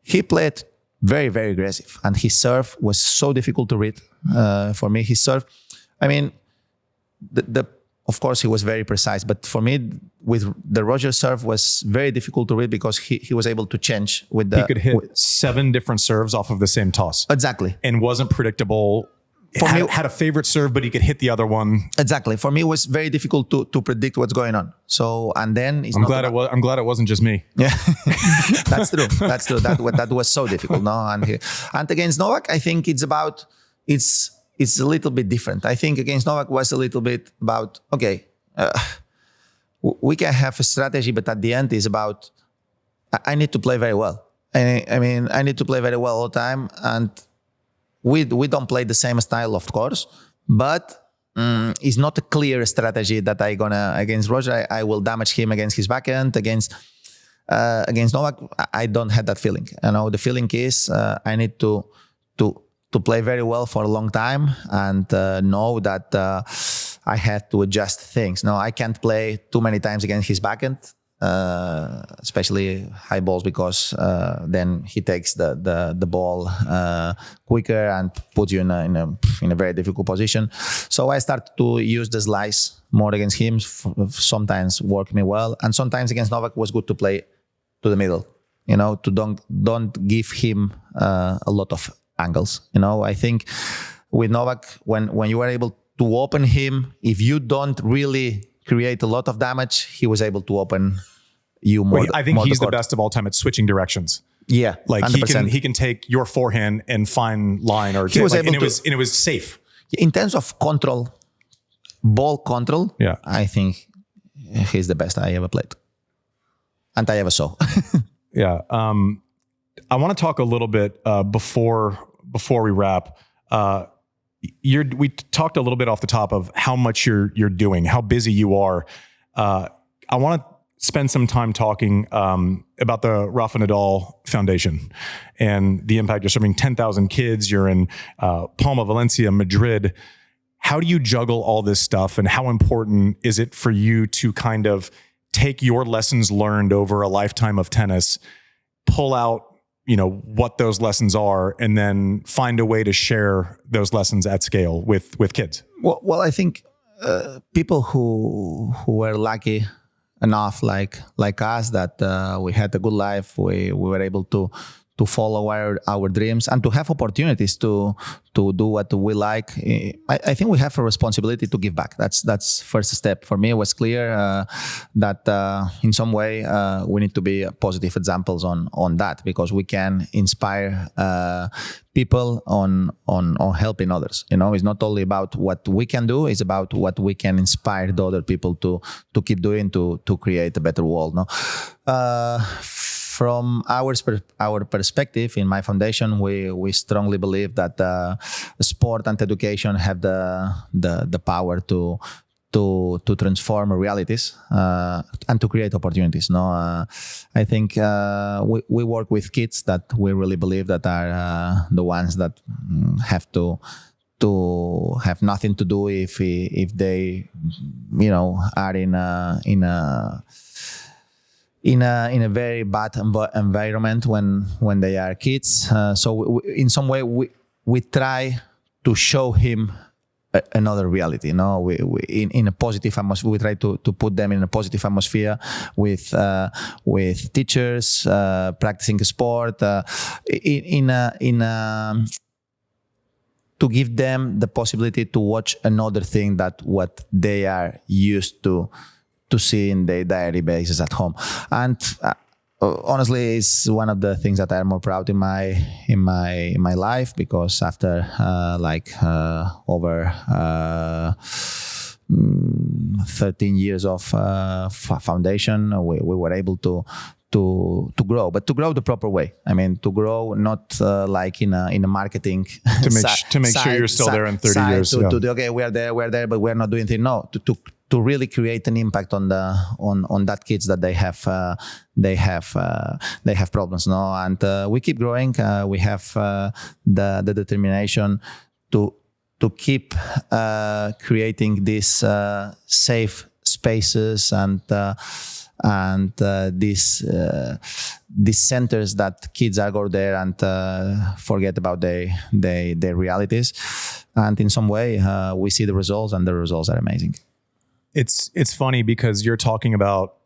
he played very, very aggressive, and his serve was so difficult to read. For me, his serve, of course, he was very precise, but for me, with the Roger serve was very difficult to read, because he was able to change with the... He could hit 7 different serves off of the same toss. Exactly. And wasn't predictable. Had a favorite serve, but he could hit the other one. Exactly. For me, it was very difficult to predict what's going on. So, and then... I'm glad it wasn't just me. Yeah, that's true. That's true. That was so difficult. No, and against Novak, I think it's a little bit different. I think against Novak was a little bit about, okay, we can have a strategy, but at the end is about, I need to play very well. I need to play very well all the time. And we don't play the same style, of course, but it's not a clear strategy that against Roger, I will damage him against his backhand. Against Novak, I don't have that feeling. The feeling is I need to play very well for a long time, and know that I had to adjust things. No, I can't play too many times against his backhand, especially high balls, because then he takes the ball quicker and puts you in a very difficult position. So I started to use the slice more against him. Sometimes worked me well, and sometimes against Novak was good to play to the middle. To don't give him a lot of angles. I think with Novak, when you were able to open him, if you don't really create a lot of damage, he was able to open you more. I think he's the best of all time at switching directions. Yeah, like 100%. He can take your forehand and find line, or it was safe. In terms of control, ball control, Yeah. I think he's the best I ever played. And I ever saw. Yeah. I want to talk a little bit before we wrap. We talked a little bit off the top of how much you're doing, how busy you are. I want to spend some time talking about the Rafa Nadal Foundation and the impact. You're serving 10,000 kids. You're in Palma, Valencia, Madrid. How do you juggle all this stuff, and how important is it for you to kind of take your lessons learned over a lifetime of tennis, pull out, what those lessons are, and then find a way to share those lessons at scale with kids? Well, I think people who were lucky enough, like us, that we had a good life, we were able to follow our dreams and to have opportunities to do what we like. I think we have a responsibility to give back. That's first step. For me, it was clear that in some way we need to be positive examples on that, because we can inspire people on helping others. It's not only about what we can do; it's about what we can inspire the other people to keep doing to create a better world. No. From our perspective in my foundation, we strongly believe that sport and education have the power to transform realities and to create opportunities. No, I think we work with kids that we really believe that are the ones that have to have nothing to do if they are in a very bad environment when they are kids. So in some way we try to show him another reality. We in a positive atmosphere. We try to put them in a positive atmosphere with teachers practicing sport to give them the possibility to watch another thing that what they are used to see in their daily basis at home. And honestly, it's one of the things that I'm more proud in my life, because after over 13 years of foundation, we were able to grow, but to grow the proper way. I mean, to grow not like in a marketing to make sure you're still there in 30 years. Okay, we're there, but we're not doing things. No, to really create an impact on that kids that they have problems. No, and we keep growing. We have the determination to keep creating these safe spaces and these centers that kids are go there and forget about their realities. And in some way, we see the results, and the results are amazing. It's funny because you're talking about,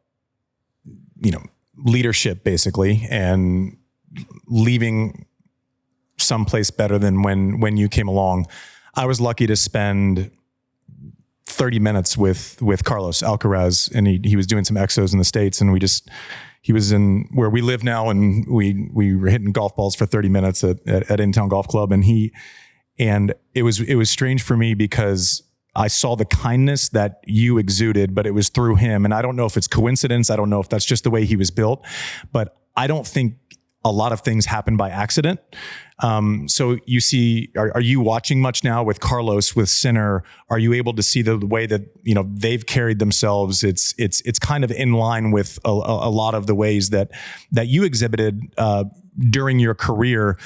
leadership basically, and leaving someplace better than when you came along. I was lucky to spend 30 minutes with Carlos Alcaraz, and he was doing some exos in the States, and he was in where we live now, and we were hitting golf balls for 30 minutes at In-Town Golf Club, and it was strange for me because I saw the kindness that you exuded, but it was through him. And I don't know if it's coincidence. I don't know if that's just the way he was built, but I don't think a lot of things happen by accident. So you see, are you watching much now with Carlos, with Sinner? Are you able to see the way that, they've carried themselves? It's kind of in line with a lot of the ways that you exhibited during your career.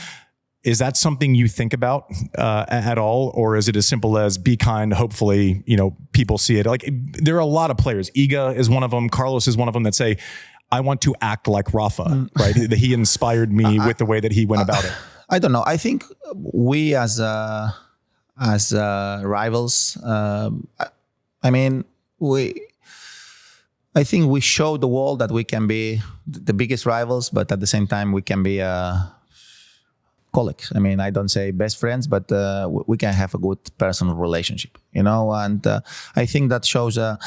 Is that something you think about at all? Or is it as simple as be kind, hopefully, people see it? Like, there are a lot of players. Iga is one of them. Carlos is one of them that say, I want to act like Rafa, right? He inspired me with the way that he went about it. I don't know. I think we as rivals, I think we show the world that we can be the biggest rivals, but at the same time we can be colleagues. I mean, I don't say best friends, but we can have a good personal relationship, and I think that shows a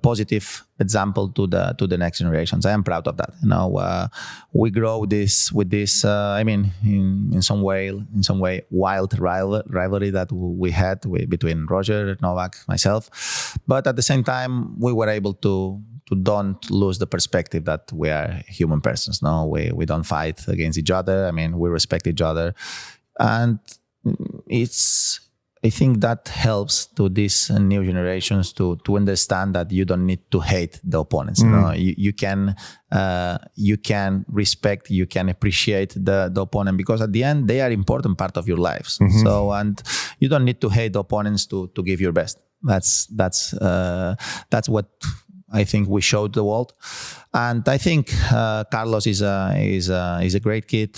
positive example to the next generations. I am proud of that. We grow with this. I mean, in some way, wild rivalry that we had between Roger, Novak, myself, but at the same time, we were able to don't lose the perspective that we are human persons. No, we don't fight against each other. I mean, we respect each other, and I think that helps to these new generations to understand that you don't need to hate the opponents. You can respect, you can appreciate the opponent, because at the end they are important part of your lives. So, and you don't need to hate the opponents to give your best. That's what I think we showed the world, and I think Carlos is a great kid,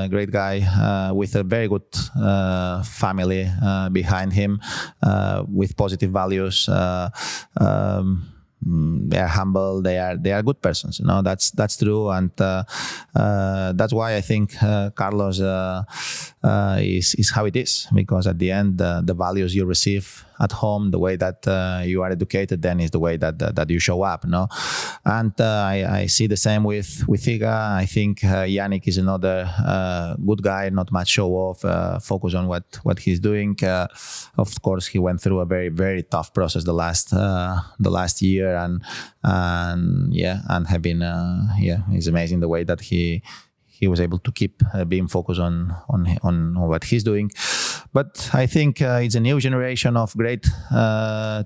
great guy with a very good family behind him, with positive values. They are humble. They are good persons. That's true, and that's why I think Carlos is how it is. Because at the end, the values you receive at home, the way that you are educated, then is the way that you show up. And I see the same with Iga. I think Yannick is another good guy, not much show off, focus on what he's doing. Of course, he went through a very, very tough process the last year, and have been it's amazing the way that he was able to keep being focused on what he's doing. But I think it's a new generation of great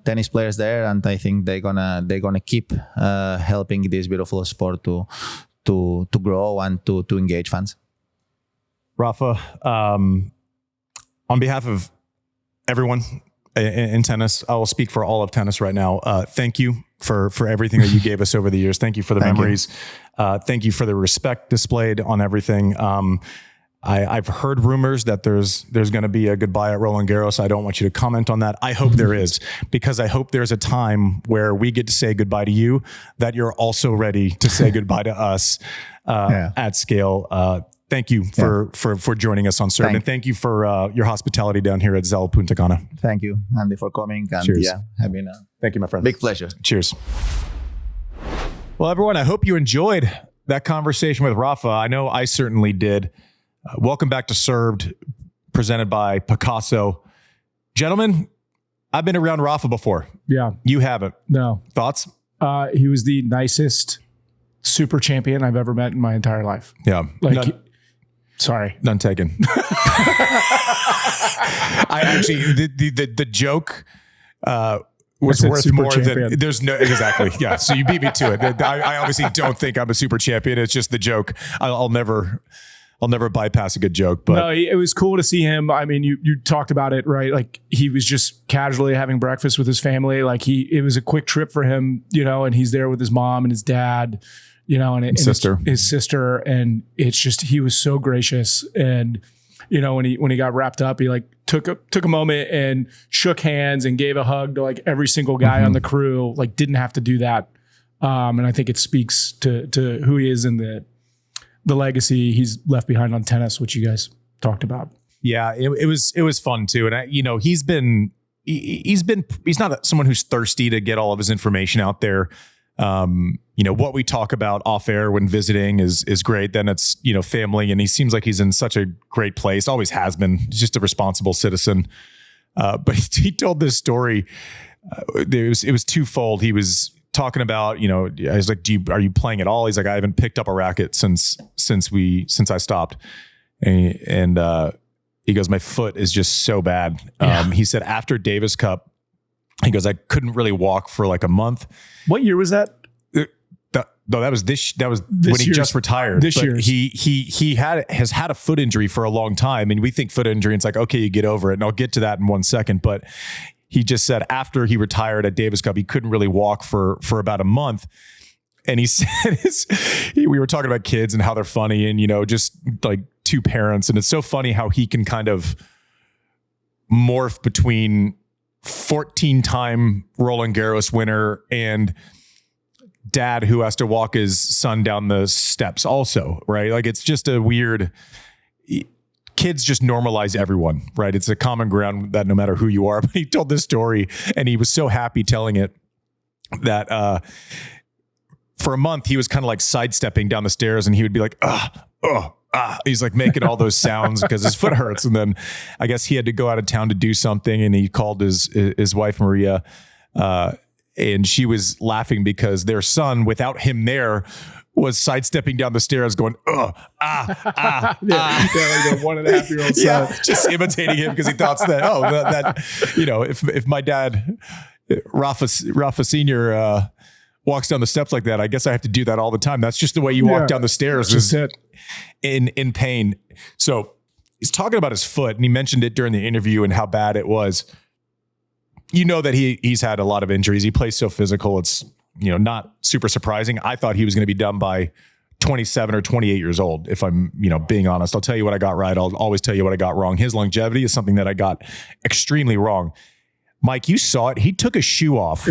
tennis players there, and I think they're gonna keep helping this beautiful sport to grow and to engage fans. Rafa, on behalf of everyone in tennis, I will speak for all of tennis right now. Thank you for everything that you gave us over the years. Thank you for the memories. Thank you for the respect displayed on everything. I've heard rumors that there's going to be a goodbye at Roland Garros. I don't want you to comment on that. I hope there is, because I hope there's a time where we get to say goodbye to you, that you're also ready to say goodbye to us at scale. Thank you for joining us on Serve, and thank you for your hospitality down here at Zell Punta Cana. Thank you, Andy, for coming. And cheers. Having a thank you, my friend. Big pleasure. Cheers. Well, everyone, I hope you enjoyed that conversation with Rafa. I know I certainly did. Welcome back to Served, presented by Picasso. Gentlemen, I've been around Rafa before. Yeah. You haven't. No. Thoughts? He was the nicest super champion I've ever met in my entire life. Yeah. Sorry. None taken. I actually, the joke was worth more than, there's no, exactly. Yeah. So you beat me to it. I obviously don't think I'm a super champion. It's just the joke. I'll never bypass a good joke, but no, it was cool to see him. I mean, you talked about it, right? Like, he was just casually having breakfast with his family. Like, it was a quick trip for him, and he's there with his mom and his dad, and his sister. And it's just, he was so gracious. And, when he got wrapped up, he took a moment and shook hands and gave a hug to every single guy on the crew, didn't have to do that. And I think it speaks to who he is and the legacy he's left behind on tennis, which you guys talked about. Yeah, it was fun too. And he's not someone who's thirsty to get all of his information out there. What we talk about off air when visiting is great. Then it's, family, and he seems like he's in such a great place. Always has been. He's just a responsible citizen. But he told this story. It was twofold. He was talking about, I was like, are you playing at all? He's like, I haven't picked up a racket since I stopped. And he goes, my foot is just so bad. He said after Davis Cup, he goes, I couldn't really walk for a month. What year was that? No, that was when he just retired. This year. He has had a foot injury for a long time. And we think foot injury, it's like, okay, you get over it. And I'll get to that in 1 second. But he just said after he retired at Davis Cup, he couldn't really walk for about a month. And he said, we were talking about kids and how they're funny and, just like two parents. And it's so funny how he can kind of morph between 14-time Roland Garros winner and dad who has to walk his son down the steps also, right? Like, it's just a weird... kids just normalize everyone, right? It's a common ground that no matter who you are. But he told this story, and he was so happy telling it that for a month he was kind of like sidestepping down the stairs, and he would be like, he's like making all those sounds because his foot hurts. And then I guess he had to go out of town to do something, and he called his wife Maria, and she was laughing because their son, without him there, was sidestepping down the stairs going, like a 1.5-year-old son. Yeah, just imitating him because he thought that if my dad, Rafa Senior, walks down the steps like that, I guess I have to do that all the time. That's just the way you walk down the stairs. Just it. In pain. So he's talking about his foot, and he mentioned it during the interview and how bad it was. You know that he's had a lot of injuries. He plays so physical. It's not super surprising. I thought he was going to be done by 27 or 28 years old. If I'm, being honest, I'll tell you what I got right. I'll always tell you what I got wrong. His longevity is something that I got extremely wrong. Mike, you saw it. He took his shoe off.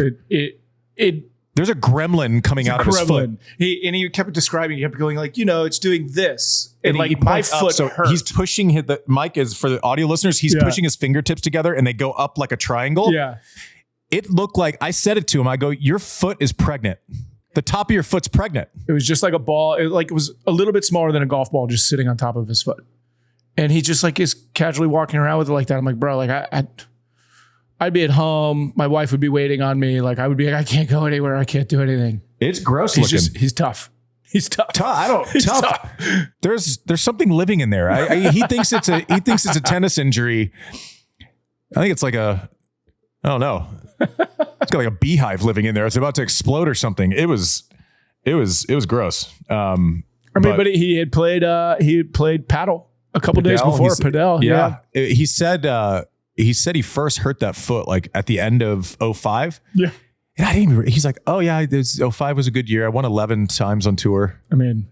There's a gremlin coming out of his foot. He kept describing, he kept going like, it's doing this. And like my foot hurts. He's pushing Mike is for the audio listeners. He's pushing his fingertips together and they go up like a triangle. Yeah. It looked like, I said it to him. I go, your foot is pregnant. The top of your foot's pregnant. It was just like a ball. It was a little bit smaller than a golf ball just sitting on top of his foot. And he just like is casually walking around with it like that. I'm like, bro, like I'd be at home. My wife would be waiting on me. Like I would be like, I can't go anywhere. I can't do anything. It's gross looking. He's tough. He's tough. Tough. There's something living in there. He thinks it's a tennis injury. I think it's like I don't know. It's got like a beehive living in there. It's about to explode or something. It was gross. But he had played paddle a couple days before Padel. Yeah. He said he first hurt that foot like at the end of 05. Yeah. And he's like, oh yeah, 05 was a good year. I won 11 times on tour. I mean,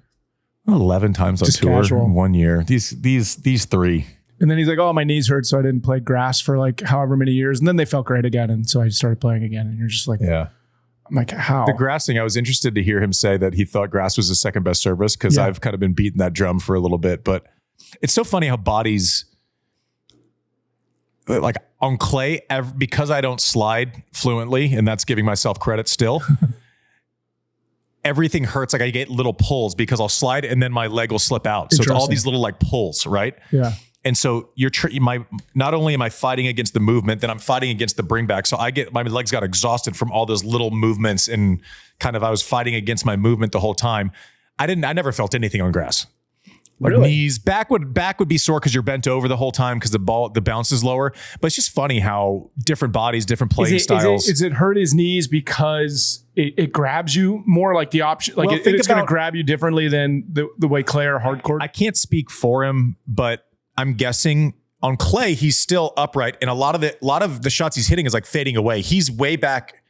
11 times on tour in 1 year. These three. And then he's like, oh, my knees hurt, so I didn't play grass for like however many years. And then they felt great again. And so I started playing again. And you're just like, yeah. I'm like, how? The grassing, I was interested to hear him say that he thought grass was his second best service because I've kind of been beating that drum for a little bit. But it's so funny how bodies, like on clay, because I don't slide fluently, and that's giving myself credit still, everything hurts. Like I get little pulls because I'll slide and then my leg will slip out. So it's all these little like pulls, right? Yeah. And so not only am I fighting against the movement, then I'm fighting against the bring back. So my legs got exhausted from all those little movements, and kind of I was fighting against my movement the whole time. I never felt anything on grass. Like really? Knees, back would be sore because you're bent over the whole time because the bounce is lower. But it's just funny how different bodies, different playing styles. Is it hurt his knees because it grabs you more like the option? Like it's going to grab you differently than the way clay or hardcore? I can't speak for him, but I'm guessing on clay, he's still upright. And a lot of the shots he's hitting is like fading away. He's way back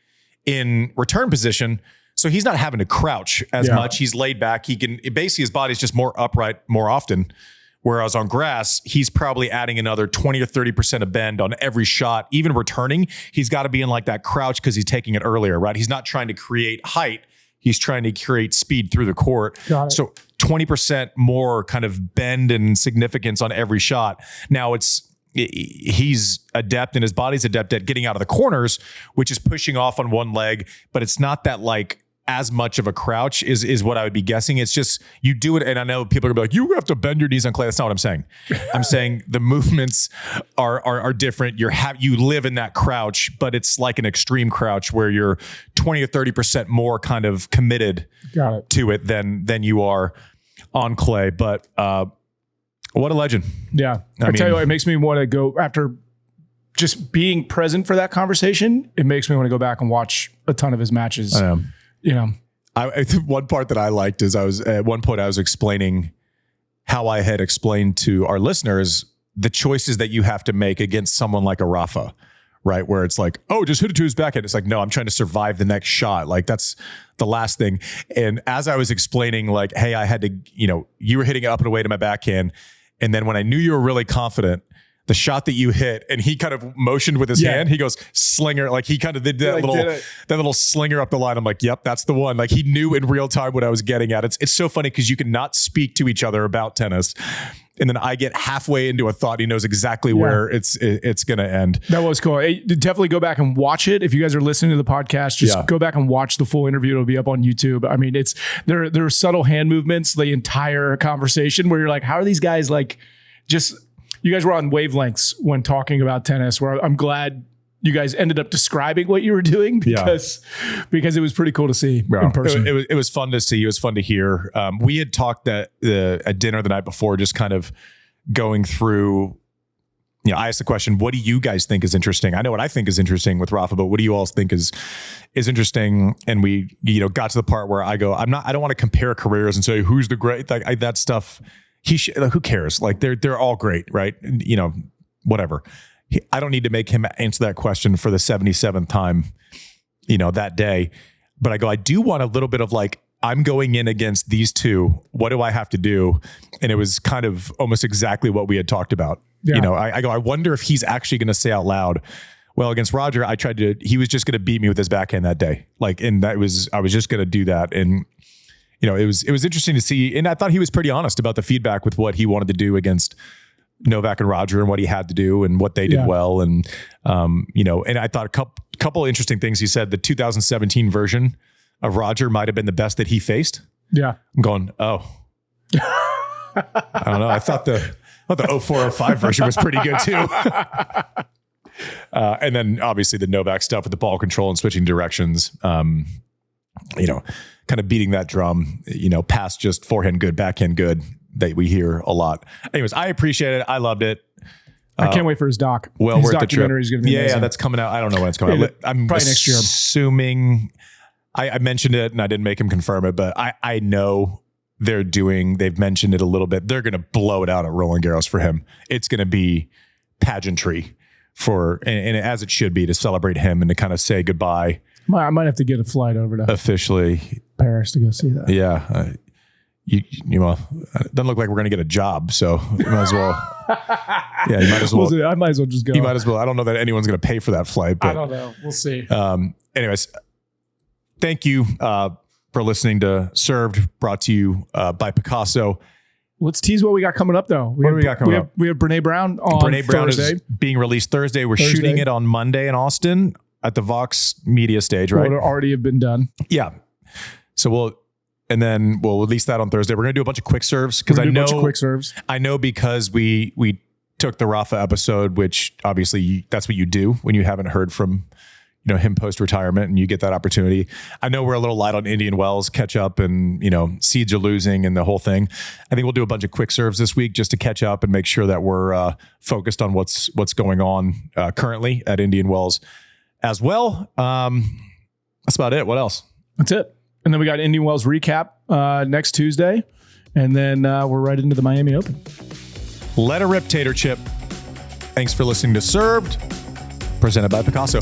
in return position. So he's not having to crouch as much. He's laid back. Basically his body's just more upright more often. Whereas on grass, he's probably adding another 20 or 30% of bend on every shot. Even returning, he's got to be in like that crouch because he's taking it earlier, right? He's not trying to create height. He's trying to create speed through the court. So 20% more kind of bend and significance on every shot. Now he's adept and his body's adept at getting out of the corners, which is pushing off on one leg, but it's not that like as much of a crouch is what I would be guessing. It's just you do it. And I know people are gonna be like, you have to bend your knees on clay. That's not what I'm saying. I'm saying the movements are different. You live in that crouch, but it's like an extreme crouch where you're 20 or 30% more kind of committed to it than you are on clay. But what a legend. Yeah. I tell you what, it makes me want to go after just being present for that conversation. It makes me want to go back and watch a ton of his matches. I know. I one part that I liked is I was explaining how I had explained to our listeners the choices that you have to make against someone like a Rafa, right? Where it's like, oh, just hit it to his backhand. It's like, no, I'm trying to survive the next shot. Like that's the last thing. And as I was explaining, like, hey, I had to, you were hitting it up and away to my backhand. And then when I knew you were really confident, the shot that you hit, and he kind of motioned with his hand. He goes slinger, like he kind of did that little slinger up the line. I'm like, yep, that's the one. Like he knew in real time what I was getting at. It's so funny because you can not speak to each other about tennis, and then I get halfway into a thought. He knows exactly where it's going to end. That was cool. Hey, definitely go back and watch it. If you guys are listening to the podcast, just go back and watch the full interview. It'll be up on YouTube. I mean, there are subtle hand movements the entire conversation where you're like, how are these guys like just, you guys were on wavelengths when talking about tennis, where I'm glad you guys ended up describing what you were doing because it was pretty cool to see in person. It was fun to see. It was fun to hear. We had talked at dinner the night before, just kind of going through, I asked the question, what do you guys think is interesting? I know what I think is interesting with Rafa, but what do you all think is interesting? And we, got to the part where I go, I don't want to compare careers and say who's the great, like that stuff. Who cares? Like they're all great, right? Whatever. I don't need to make him answer that question for the 77th time, that day. But I go, I do want a little bit of like, I'm going in against these two. What do I have to do? And it was kind of almost exactly what we had talked about. Yeah. I go, I wonder if he's actually going to say out loud, well, against Roger, he was just going to beat me with his backhand that day. Like, and I was just going to do that. And, it was interesting to see. And I thought he was pretty honest about the feedback with what he wanted to do against Novak and Roger and what he had to do and what they did well. And, and I thought a couple interesting things. He said the 2017 version of Roger might've been the best that he faced. Yeah. I'm going, oh, I don't know. I thought the 0405 version was pretty good too. And then obviously the Novak stuff with the ball control and switching directions, kind of beating that drum, past just forehand good, backhand good, that we hear a lot. Anyways, I appreciate it. I loved it. I can't wait for his doc. Well, his worth the trip. documentary is going to be amazing. Yeah, that's coming out. I don't know when it's coming out. I'm probably next year. Assuming I mentioned it and I didn't make him confirm it, but I know they've mentioned it a little bit. They're going to blow it out at Roland Garros for him. It's going to be pageantry and as it should be, to celebrate him and to kind of say goodbye. I might have to get a flight over to officially Paris to go see that. Yeah. It doesn't look like we're going to get a job, so you might as well. Yeah, you might as well. I might as well just go. You might as well. I don't know that anyone's going to pay for that flight, but I don't know. We'll see. Anyways, thank you for listening to Served, brought to you by Picasso. Let's tease what we got coming up, though. What do we got coming up? We have Brene Brown on Thursday. Brene Brown is being released Thursday. We're shooting it on Monday in Austin at the Vox Media stage, right? It'll already have been done. Yeah. So we'll release that on Thursday. We're going to do a bunch of quick serves because I know because we took the Rafa episode, which obviously that's what you do when you haven't heard from him post retirement and you get that opportunity. I know we're a little light on Indian Wells, catch up, and seeds are losing and the whole thing. I think we'll do a bunch of quick serves this week just to catch up and make sure that we're focused on what's going on currently at Indian Wells as well. That's about it. What else? That's it. And then we got Indian Wells recap next Tuesday. And then we're right into the Miami Open. Let her rip, Tater Chip. Thanks for listening to Served, presented by Picasso.